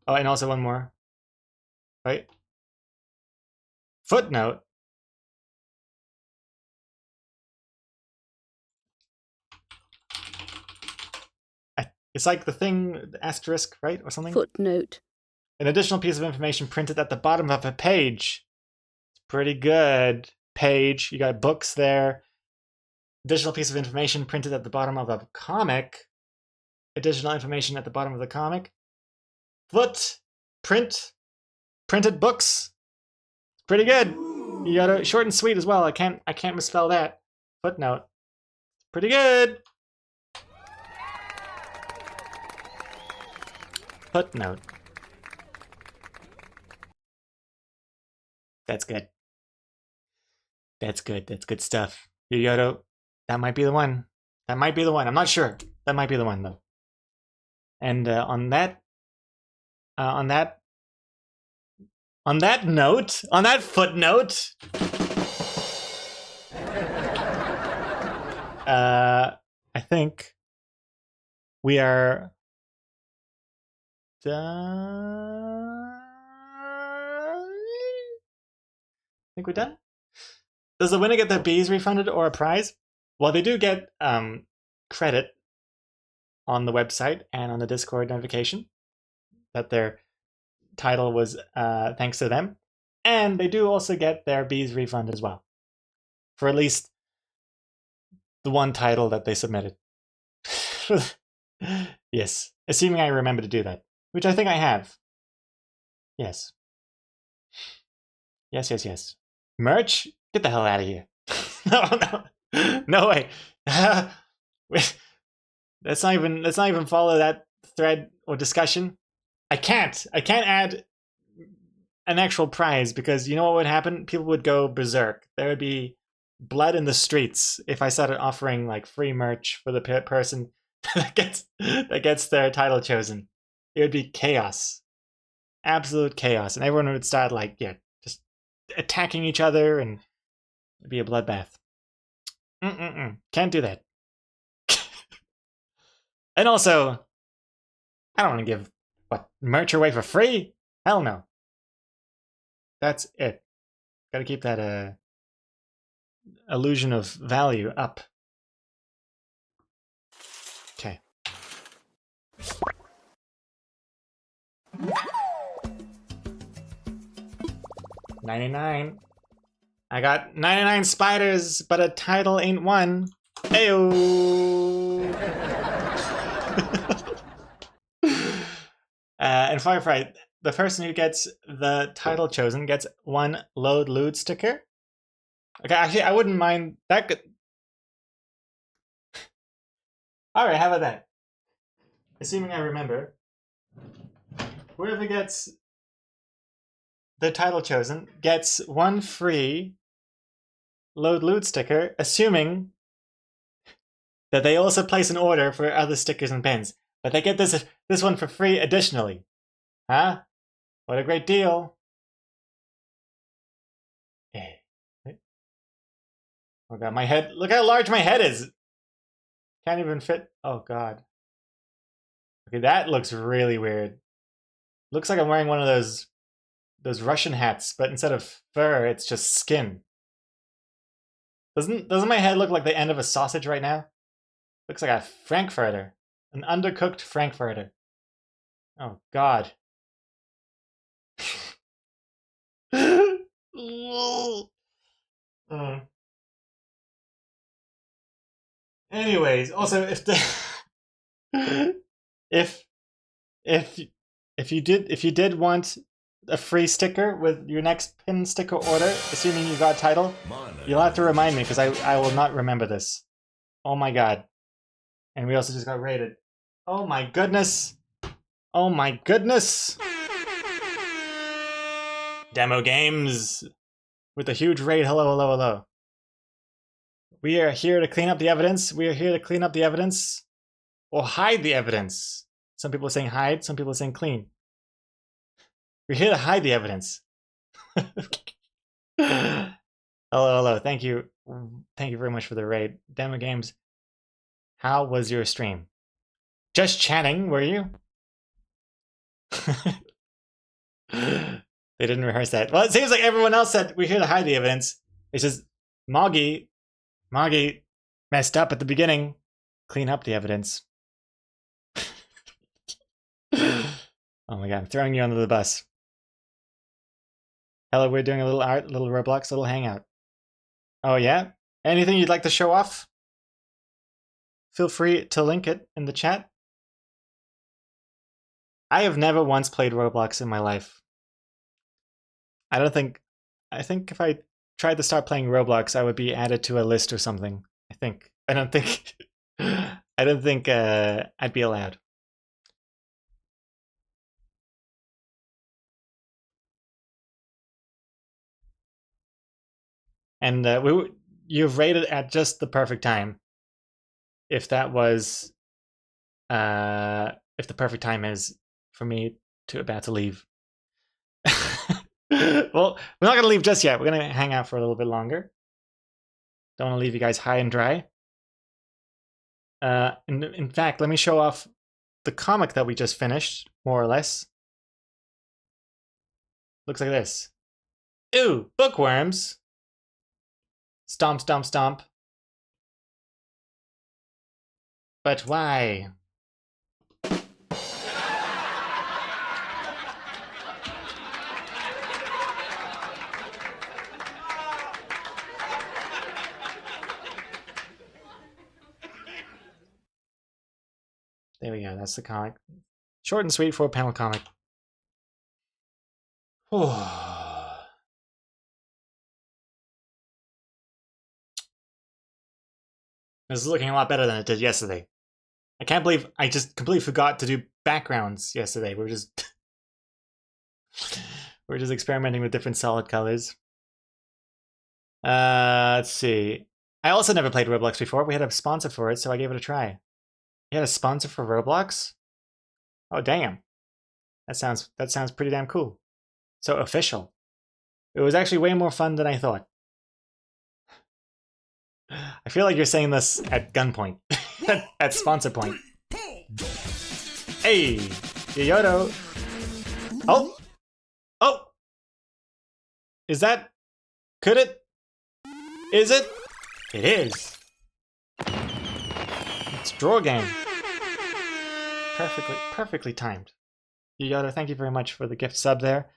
Oh, and also one more. Right? Footnote. It's like the thing, the asterisk, right? Or something? Footnote. An additional piece of information printed at the bottom of a page. It's pretty good. Page. You got books there. Additional piece of information printed at the bottom of a comic. Additional information at the bottom of the comic. Print. Printed books. Pretty good. You got it short and sweet as well. I can't misspell that. Footnote. Pretty good. Footnote. That's good. That's good. That's good stuff. Yoyoto, that might be the one. That might be the one. I'm not sure. That might be the one though. And on that note, on that footnote, I think we are done. I think we're done. Does the winner get their bees refunded or a prize? Well, they do get credit on the website and on the Discord notification that their title was thanks to them. And they do also get their bees refund as well. For at least the one title that they submitted. Yes. Assuming I remember to do that. Which I think I have. Yes. Yes. Merch? Get the hell out of here. No way. Let's not even follow that thread or discussion. I can't add an actual prize because you know what would happen? People would go berserk. There would be blood in the streets if I started offering like free merch for the person that gets their title chosen. It would be chaos. Absolute chaos. And everyone would start just attacking each other and it'd be a bloodbath. Can't do that. And also, I don't want to give merch away for free? Hell no. That's it. Gotta keep that illusion of value up. Okay. $99. I got 99 spiders, but a title ain't one. Ayo. And Firefly, the person who gets the title chosen gets 1 load lewd sticker. Okay, actually, I wouldn't mind that. Could... All right, how about that? Assuming I remember, whoever gets the title chosen gets 1 free load lewd sticker, assuming that they also place an order for other stickers and pins. But they get this one for free additionally. Huh? What a great deal. Oh god, my head. Look how large my head is. Can't even fit. Oh god. Okay, that looks really weird. Looks like I'm wearing one of those Russian hats, but instead of fur, it's just skin. Doesn't my head look like the end of a sausage right now? Looks like a frankfurter. An undercooked frankfurter. Oh god. Anyways, also if the if if you did want a free sticker with your next pin sticker order, assuming you got title, you'll have to remind me because I will not remember this. Oh my god. And we also just got raided. Oh my goodness. Oh my goodness. Demo games with a huge raid. Hello, hello, hello. We are here to clean up the evidence. We are here to clean up the evidence. Or hide the evidence. Some people are saying hide, some people are saying clean. We're here to hide the evidence. Hello, hello. Thank you. Thank you very much for the raid. Demo games. How was your stream? Just chatting, were you? They didn't rehearse that. Well, it seems like everyone else said we're here to hide the evidence. It's just Moggy messed up at the beginning. Clean up the evidence. Oh my god, I'm throwing you under the bus. Hello, we're doing a little art, little Roblox, little hangout. Oh yeah? Anything you'd like to show off? Feel free to link it in the chat. I have never once played Roblox in my life. I think if I tried to start playing Roblox, I would be added to a list or something. I don't think I'd be allowed. And you've rated at just the perfect time. If that was, if the perfect time is for me about to leave. Well, we're not gonna leave just yet. We're gonna hang out for a little bit longer. Don't want to leave you guys high and dry. In fact, let me show off the comic that we just finished, more or less. Looks like this. Ooh, bookworms. Stomp, stomp, stomp. But why? There we go, that's the comic. Short and sweet 4-panel comic. This is looking a lot better than it did yesterday. I can't believe I just completely forgot to do backgrounds yesterday. We were just experimenting with different solid colors. Let's see. I also never played Roblox before. We had a sponsor for it, so I gave it a try. You had a sponsor for Roblox? Oh damn. That sounds pretty damn cool. So official. It was actually way more fun than I thought. I feel like you're saying this at gunpoint. At sponsor point. Hey! Yoyoto! Oh! Oh! Is that... Could it? Is it? It is. It's draw game. Perfectly timed. Yoyoto, thank you very much for the gift sub there.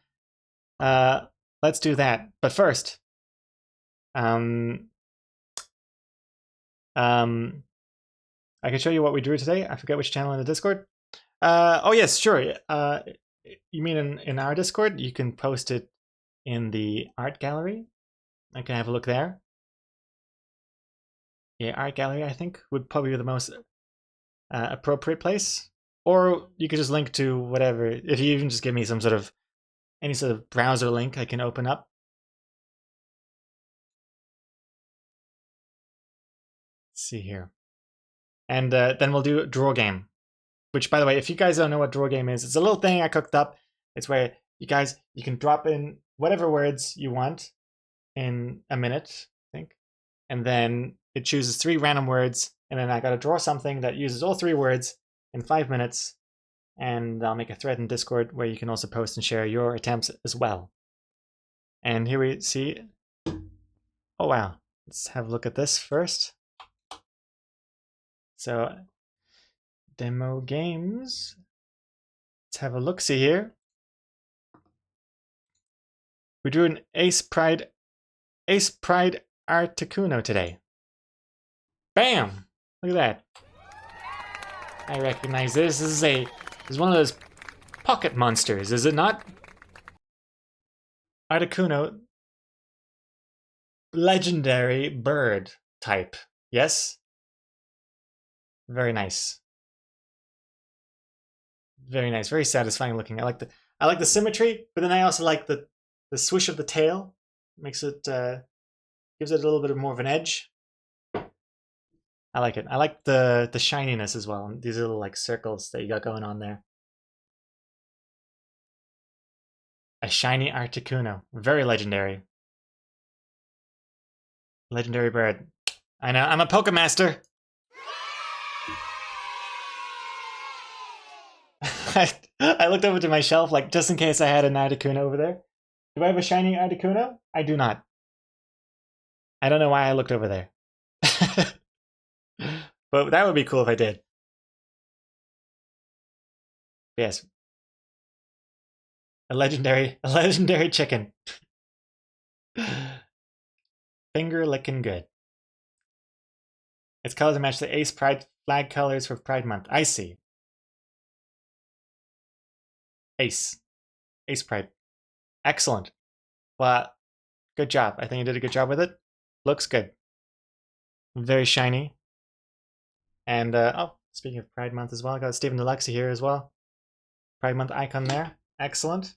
Let's do that. But first... I can show you what we drew today. I forget which channel in the Discord. Oh yes, sure. You mean in our Discord? You can post it in the art gallery. I can have a look there. Yeah, art gallery I think would probably be the most appropriate place. Or you could just link to whatever. If you even just give me some sort of any sort of browser link, I can open up. Let's see here, and then we'll do a draw game. Which, by the way, if you guys don't know what draw game is, it's a little thing I cooked up. It's where you can drop in whatever words you want in a minute, I think, and then it chooses 3 random words, and then I gotta draw something that uses all 3 words in 5 minutes, and I'll make a thread in Discord where you can also post and share your attempts as well. And here we see, oh wow, let's have a look at this first. So, demo games. Let's have a look-see here. We drew an Ace Pride Articuno today. Bam! Look at that. I recognize this. This is one of those pocket monsters, is it not? Articuno, legendary bird type. Yes? Very nice. Very nice. Very satisfying looking. I like the symmetry, but then I also like the swish of the tail. Makes it gives it a little bit more of an edge. I like it. I like the shininess as well. These little like circles that you got going on there. A shiny Articuno. Very legendary. Legendary bird. I know. I'm a Pokemaster. I looked over to my shelf, like, just in case I had an Articuno over there. Do I have a shiny Articuno? I do not. I don't know why I looked over there. But that would be cool if I did. Yes. A legendary chicken. Finger licking good. Its colors match the Ace Pride flag colors for Pride Month. I see. Ace Pride. Excellent. Well, good job. I think you did a good job with it. Looks good. Very shiny. And, oh, speaking of Pride Month as well, I got Stephen Deluxe here as well. Pride Month icon there. Excellent.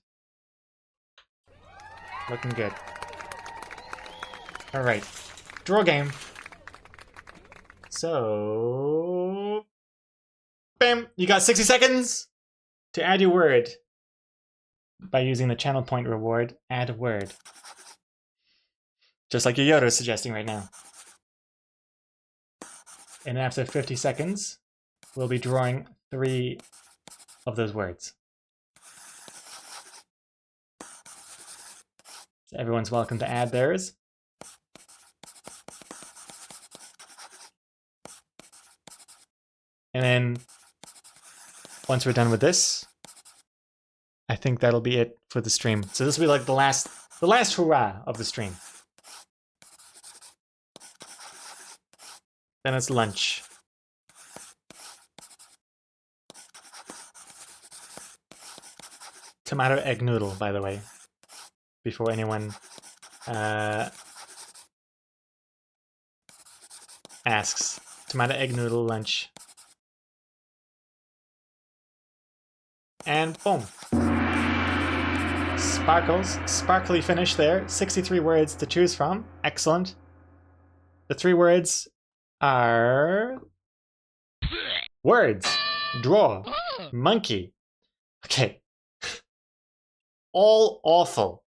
Looking good. Alright. Draw game. So... Bam! You got 60 seconds to add your word. By using the channel point reward, add a word. Just like Yoyoto is suggesting right now. And after 50 seconds, we'll be drawing 3 of those words. So everyone's welcome to add theirs. And then, once we're done with this, I think that'll be it for the stream. So this will be like the last hurrah of the stream. Then it's lunch. Tomato egg noodle, by the way. Before anyone asks. Tomato egg noodle lunch. And boom. Sparkly finish there. 63 words to choose from. Excellent. The 3 words are... words. Draw. Monkey. Okay. All awful.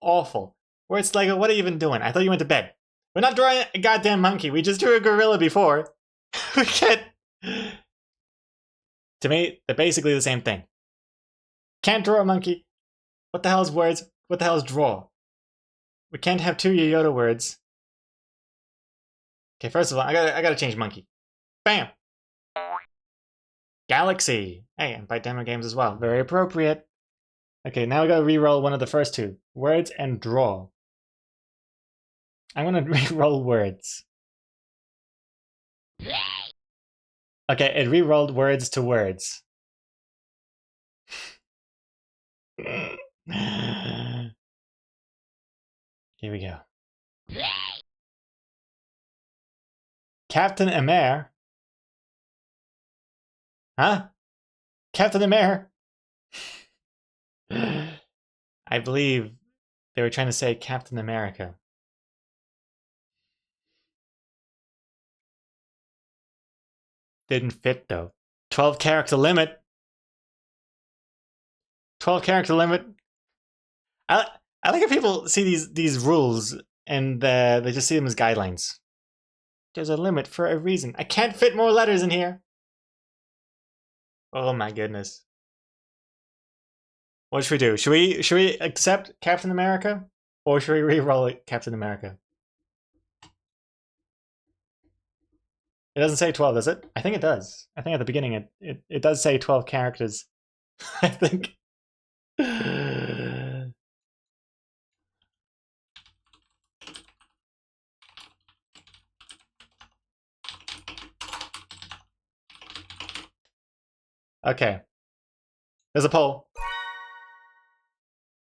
Awful. Words like, what are you even doing? I thought you went to bed. We're not drawing a goddamn monkey. We just drew a gorilla before. We can't... To me, they're basically the same thing. Can't draw a monkey. What the hell is words? What the hell is draw? We can't have 2 Yoyoto words. Okay, first of all, I gotta change monkey. Bam! Galaxy. Hey, and by demo games as well. Very appropriate. Okay, now we gotta re-roll one of the first 2. Words and draw. I'm gonna re-roll words. Okay, it re-rolled words to words. Here we go. Captain Amer. Huh? Captain Amer. I believe they were trying to say Captain America. Didn't fit though. 12 character limit. 12 character limit. I, I like if people see these rules and they just see them as guidelines. There's a limit for a reason. I can't fit more letters in here. Oh my goodness. What should we do? Should we accept Captain America? Or should we re-roll it Captain America? It doesn't say 12, does it? I think it does. I think at the beginning it does say 12 characters. I think. Okay. There's a poll.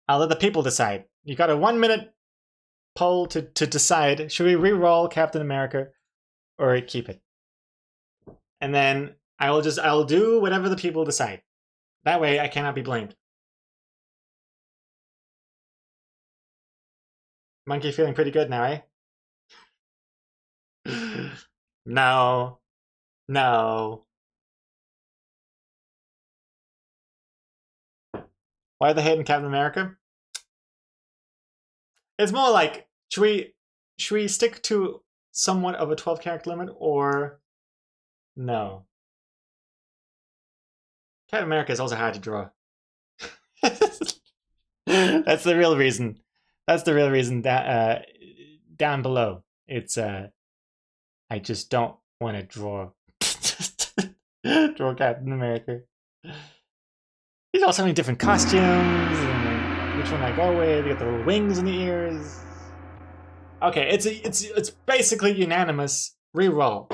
I'll let the people decide. You got a 1-minute poll to decide, should we re-roll Captain America or keep it? And then I'll do whatever the people decide. That way I cannot be blamed. Monkey feeling pretty good now, eh? No. No. Why the hate in Captain America? It's more like, should we stick to somewhat of a 12 character limit or no? Captain America is also hard to draw. That's the real reason. That's the real reason that down below. It's I just don't want to draw Captain America. He's also having different costumes. And which one I go with? You got the little wings in the ears. Okay, it's basically unanimous. Reroll.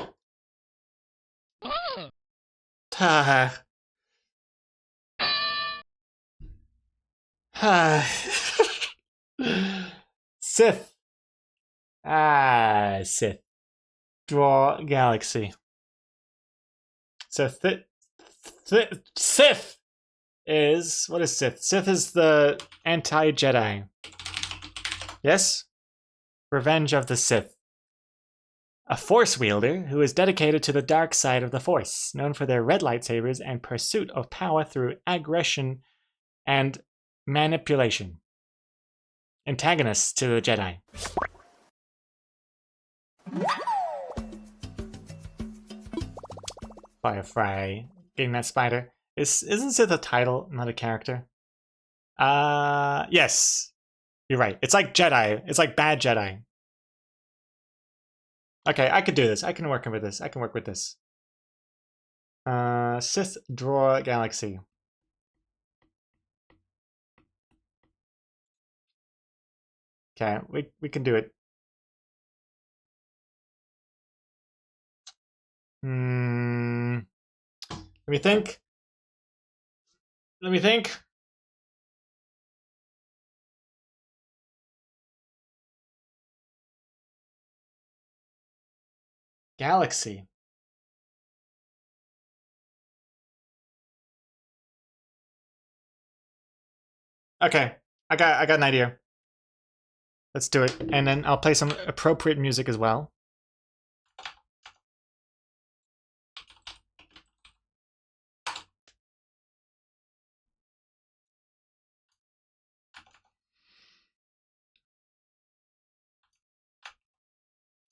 Sith. Sith. Draw galaxy. So Sith is, what is Sith? Sith is the anti-Jedi. Yes? Revenge of the Sith. A Force wielder who is dedicated to the dark side of the Force, known for their red lightsabers and pursuit of power through aggression and manipulation. Antagonists to the Jedi. Firefly getting that spider. Isn't Sith a title, not a character? Yes. You're right. It's like Jedi. It's like bad Jedi. Okay, I could do this. I can work with this. I can work with this. Sith draw galaxy. Okay, we can do it. Let me think. Let me think. Galaxy. Okay, I got an idea. Let's do it, and then I'll play some appropriate music as well.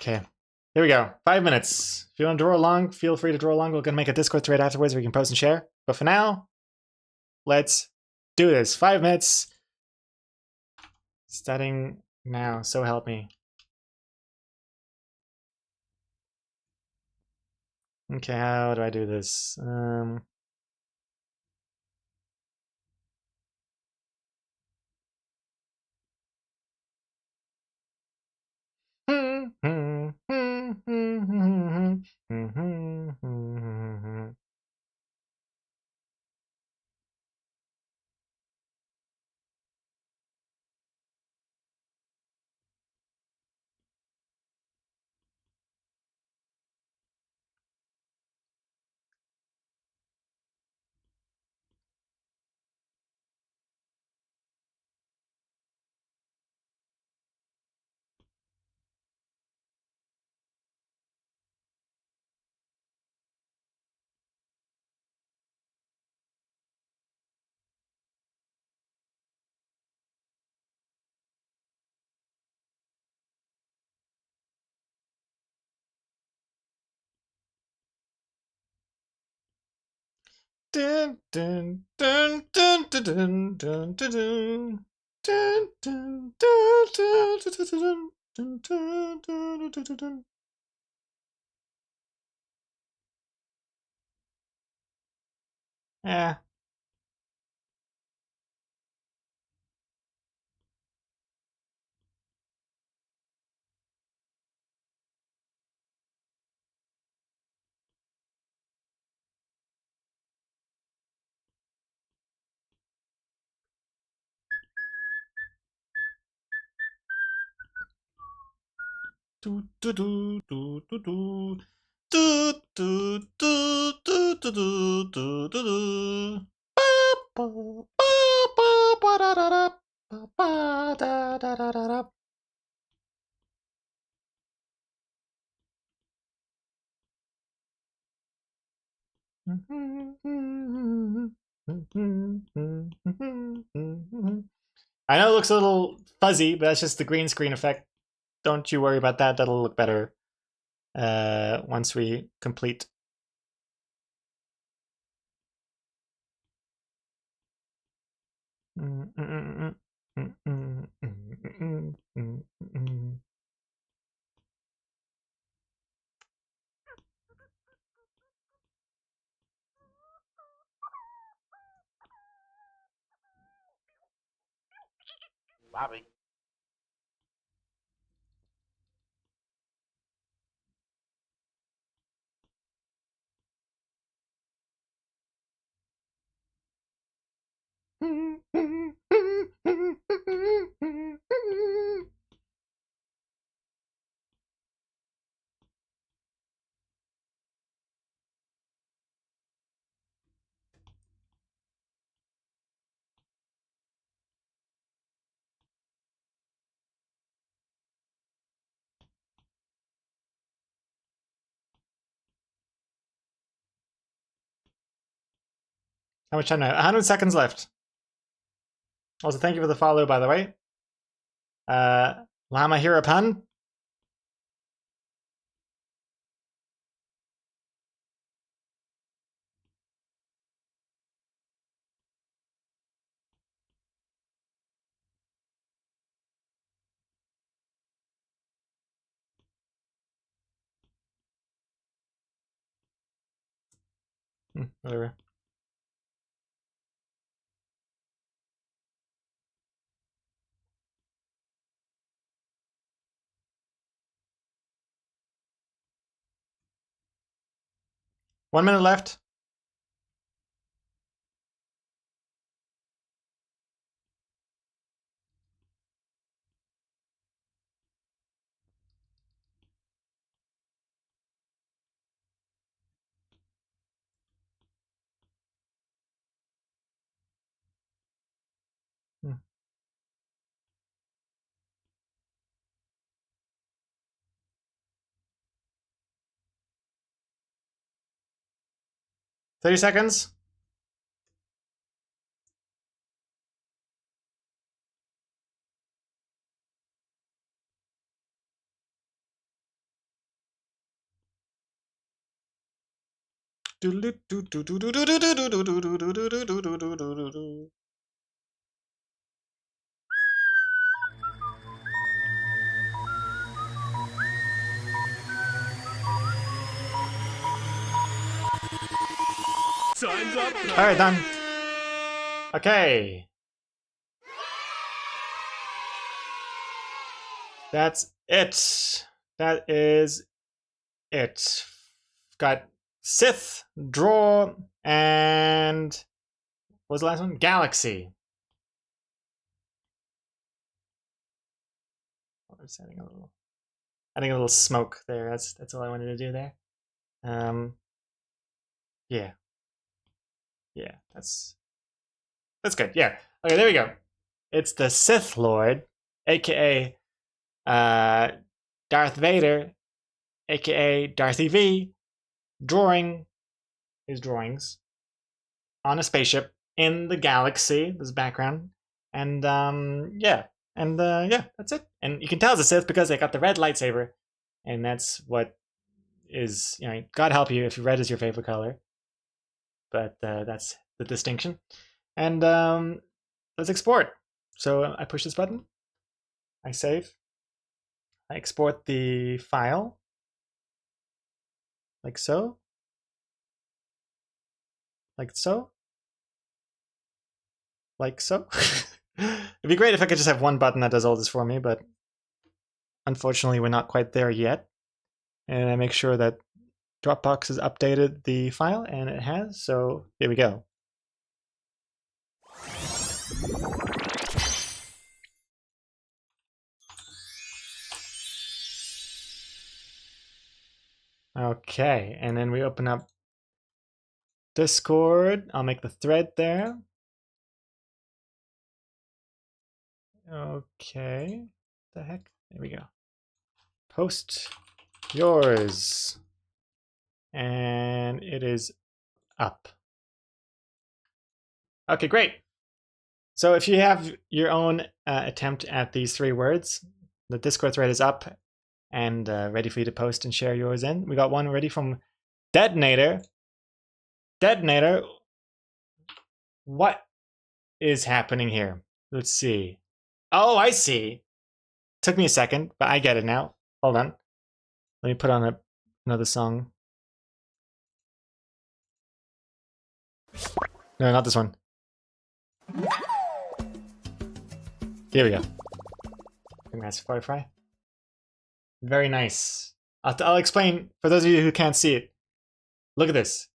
Okay, here we go. 5 minutes. If you want to draw along, feel free to draw along. We're going to make a Discord thread afterwards where you can post and share. But for now, let's do this. 5 minutes. Starting now, so help me. Okay, how do I do this? Dun, dun, dun, dun, dun, dun, dun, dun, dun. Dun, dun, dun, dun, dun, dun, dun, dun, dun, dun, dun, dun. Yeah. Do, do, do, do, do, do. Do, do, do, do, do, do, do, do, do. Ba, ba, ba, ba, da, da, da. Ba, ba, da, da, da, da, da. I know it looks a little fuzzy, but that's just the green screen effect. Don't you worry about that. That'll look better once we complete. Bobby. How much time now? 100 seconds left. Also, thank you for the follow, by the way. Lama Hirapan. Whatever. One minute left. Hmm. 30 seconds. Time's up, pal. All right, done. Okay. That's it. That is it. Got Sith, Draw, and what was the last one? Galaxy. I was adding a little smoke there. That's all I wanted to do there. Yeah, yeah, that's good. Yeah. Okay, there we go. It's the Sith Lord, aka Darth Vader, aka Darthy V, drawing his drawings on a spaceship in the galaxy. This background, and yeah, and yeah, that's it. And you can tell it's a Sith because they got the red lightsaber, and that's what is, God help you if red is your favorite color. but that's the distinction. And let's export. So I push this button, I save, I export the file, like so, like so, like so. It'd be great if I could just have one button that does all this for me, but unfortunately we're not quite there yet. And I make sure that Dropbox has updated the file, and it has, so here we go. Okay, and then we open up Discord. I'll make the thread there. Okay, the heck? There we go. Post yours. And it is up. Okay, great. So if you have your own attempt at these 3 words, the Discord thread is up and ready for you to post and share yours in. We got one ready from Detonator. Detonator, what is happening here? Let's see. Oh, I see. Took me a second, but I get it now. Hold on. Let me put on another song. No, not this one. Here we go. I think that's Firefly. Very nice. I'll explain for those of you who can't see it. Look at this.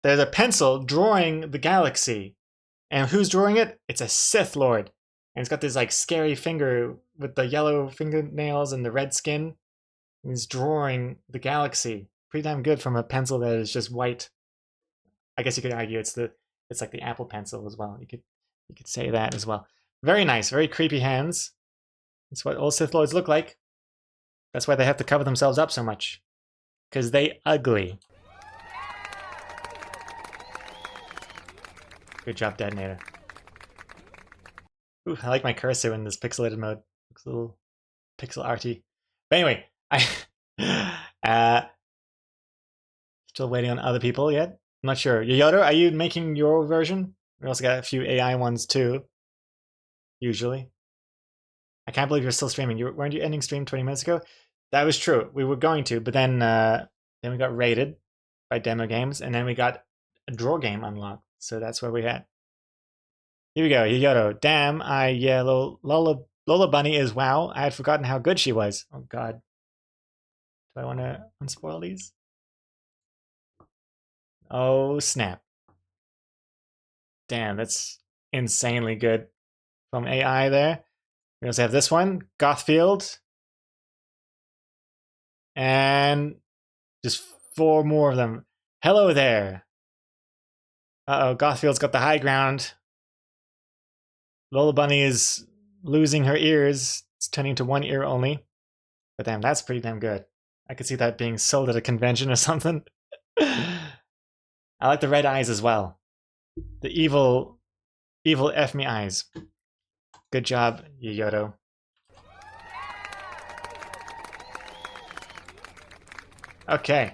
There's a pencil drawing the galaxy. And who's drawing it? It's a Sith Lord. And it's got this like scary finger with the yellow fingernails and the red skin. And he's drawing the galaxy. Pretty damn good from a pencil that is just white. I guess you could argue it's like the Apple Pencil as well. You could say that as well. Very nice, very creepy hands. That's what all Sith Lords look like. That's why they have to cover themselves up so much. Because they ugly. Good job, Detonator. Ooh, I like my cursor in this pixelated mode. Looks a little pixel arty. But anyway, still waiting on other people yet. I'm not sure. Yoyoto, are you making your version? We also got a few AI ones too. Usually. I can't believe you're still streaming. Weren't you ending stream 20 minutes ago? That was true. We were going to, but then we got raided by demo games, and then we got a draw game unlocked. So that's where we had. Here we go, Yoyoto. Damn, Lola Bunny is wow. I had forgotten how good she was. Oh god. Do I want to unspoil these? Oh snap. Damn, that's insanely good from AI there. We also have this one, Gothfield. And just 4 more of them. Hello there. Uh-oh, Gothfield's got the high ground. Lola Bunny is losing her ears. It's turning to 1 ear only. But damn, that's pretty damn good. I could see that being sold at a convention or something. I like the red eyes as well. The evil F me eyes. Good job, Yoyoto. Okay.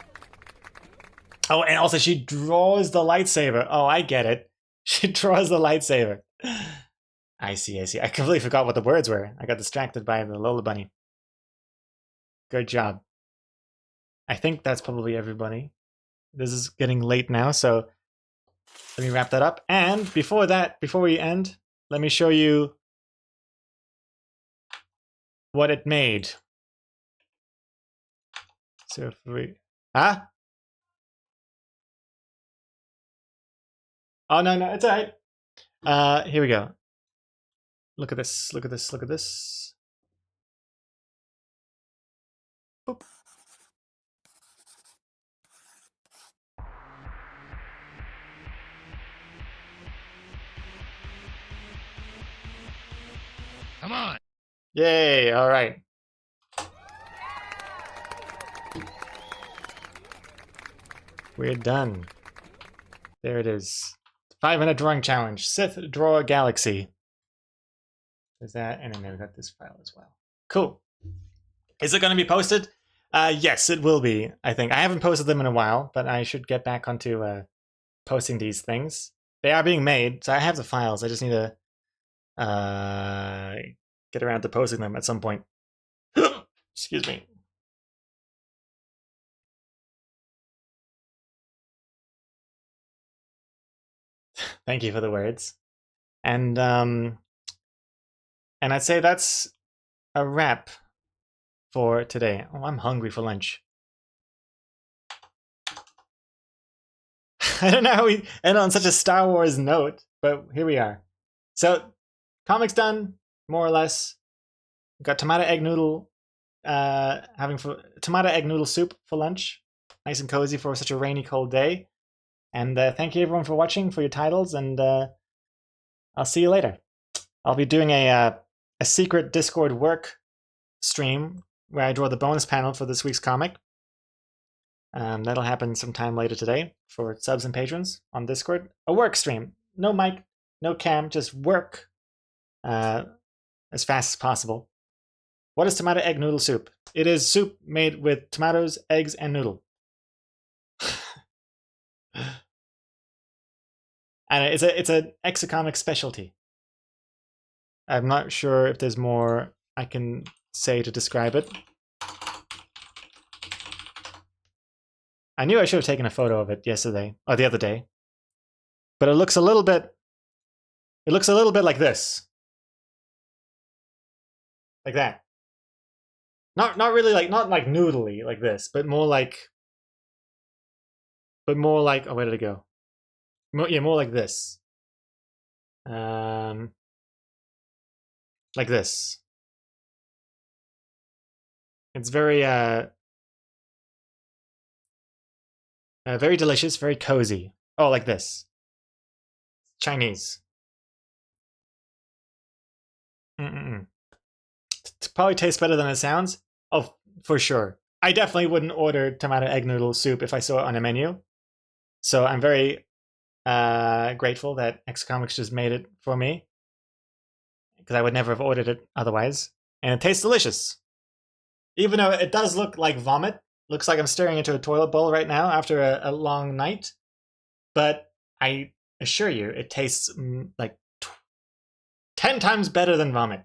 Oh, and also she draws the lightsaber. Oh, I get it. She draws the lightsaber. I see. I completely forgot what the words were. I got distracted by the Lola Bunny. Good job. I think that's probably everybody. This is getting late now, so let me wrap that up. And before we end, let me show you what it made. So if we... Huh? Oh, no, it's all right. Here we go. Look at this. Boop. Come on. Yay, all right. We're done. There it is. 5-minute drawing challenge. Sith Draw Galaxy. There's that, and then we got this file as well. Cool. Is it going to be posted? Yes, it will be, I think. I haven't posted them in a while, but I should get back onto posting these things. They are being made, so I have the files. I just need to get around to posting them at some point. Excuse me. Thank you for the words. And I'd say that's a wrap for today. Oh, I'm hungry for lunch. I don't know how we end on such a Star Wars note, but here we are. So, comics done, more or less. Got tomato egg noodle, tomato egg noodle soup for lunch. Nice and cozy for such a rainy, cold day. And thank you everyone for watching, for your titles, and I'll see you later. I'll be doing a secret Discord work stream where I draw the bonus panel for this week's comic. That'll happen sometime later today for subs and patrons on Discord. A work stream. No mic, no cam, just work as fast as possible. What is tomato egg noodle soup? It is soup made with tomatoes, eggs, and noodle. And it's an exocomic specialty. I'm not sure if there's more I can say to describe it. I knew I should have taken a photo of it yesterday, or the other day. But it looks a little bit like this. Like that. Not really like, not like noodly like this, but more like, oh, where did it go? More like this. Like this. It's very very delicious, very cozy. Oh, like this. Chinese. Probably tastes better than it sounds. Oh, for sure. I definitely wouldn't order tomato egg noodle soup if I saw it on a menu. So I'm very grateful that X Comics just made it for me, because I would never have ordered it otherwise. And it tastes delicious. Even though it does look like vomit. Looks like I'm staring into a toilet bowl right now after a long night. But I assure you, it tastes like 10 times better than vomit.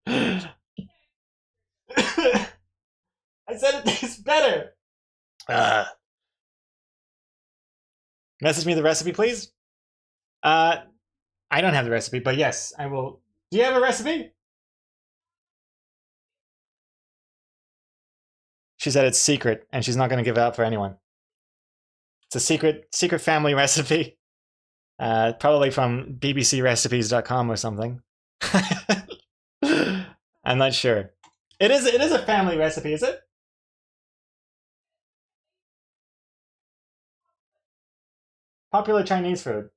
I said it tastes better. Message me the recipe, please. I don't have the recipe, but yes, I will. Do you have a recipe? She said it's secret, and she's not going to give it out for anyone. It's a secret family recipe. Probably from bbcrecipes.com or something. I'm not sure. It is a family recipe, is it? Popular Chinese food.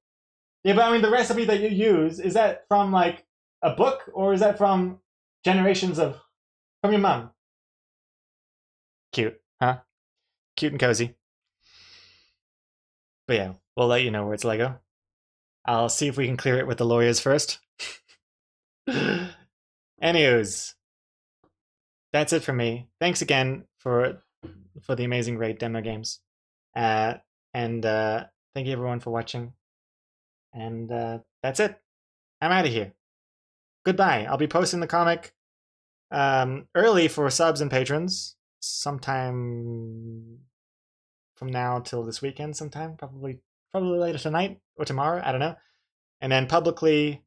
Yeah, but I mean, the recipe that you use, is that from like a book, or is that from generations of, from your mom? Cute, huh? Cute and cozy. But yeah, we'll let you know where it's Lego. I'll see if we can clear it with the lawyers first. Anywho's, that's it for me. Thanks again for the amazing raid demo games. And thank you everyone for watching. And that's it. I'm out of here. Goodbye. I'll be posting the comic early for subs and patrons sometime from now till this weekend sometime, probably later tonight or tomorrow, I don't know. And then publicly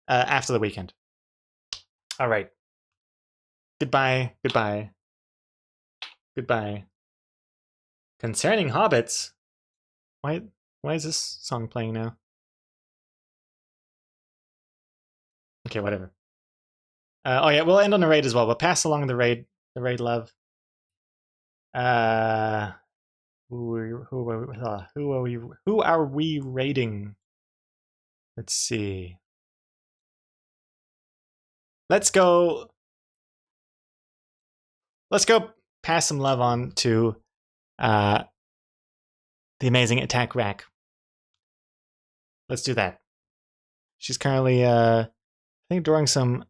after the weekend. All right. Goodbye. Concerning hobbits. Why is this song playing now? Okay, whatever. Oh yeah, we'll end on the raid as well. We'll pass along the raid love. Who are we raiding? Let's see. Let's go pass some love on to the amazing Attack Rack. Let's do that. She's currently I think drawing some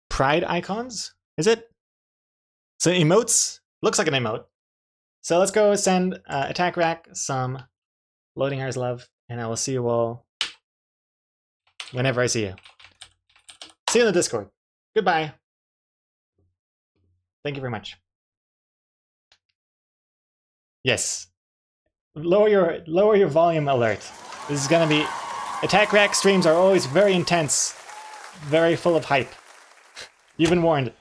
pride icons. Is it? So emotes? Looks like an emote. So let's go send Attack Rack some Loading hours love, and I will see you all whenever I see you. See you in the Discord. Goodbye. Thank you very much. Yes. Lower your volume alert. This is gonna be Attack Rack streams are always very intense, very full of hype. You've been warned.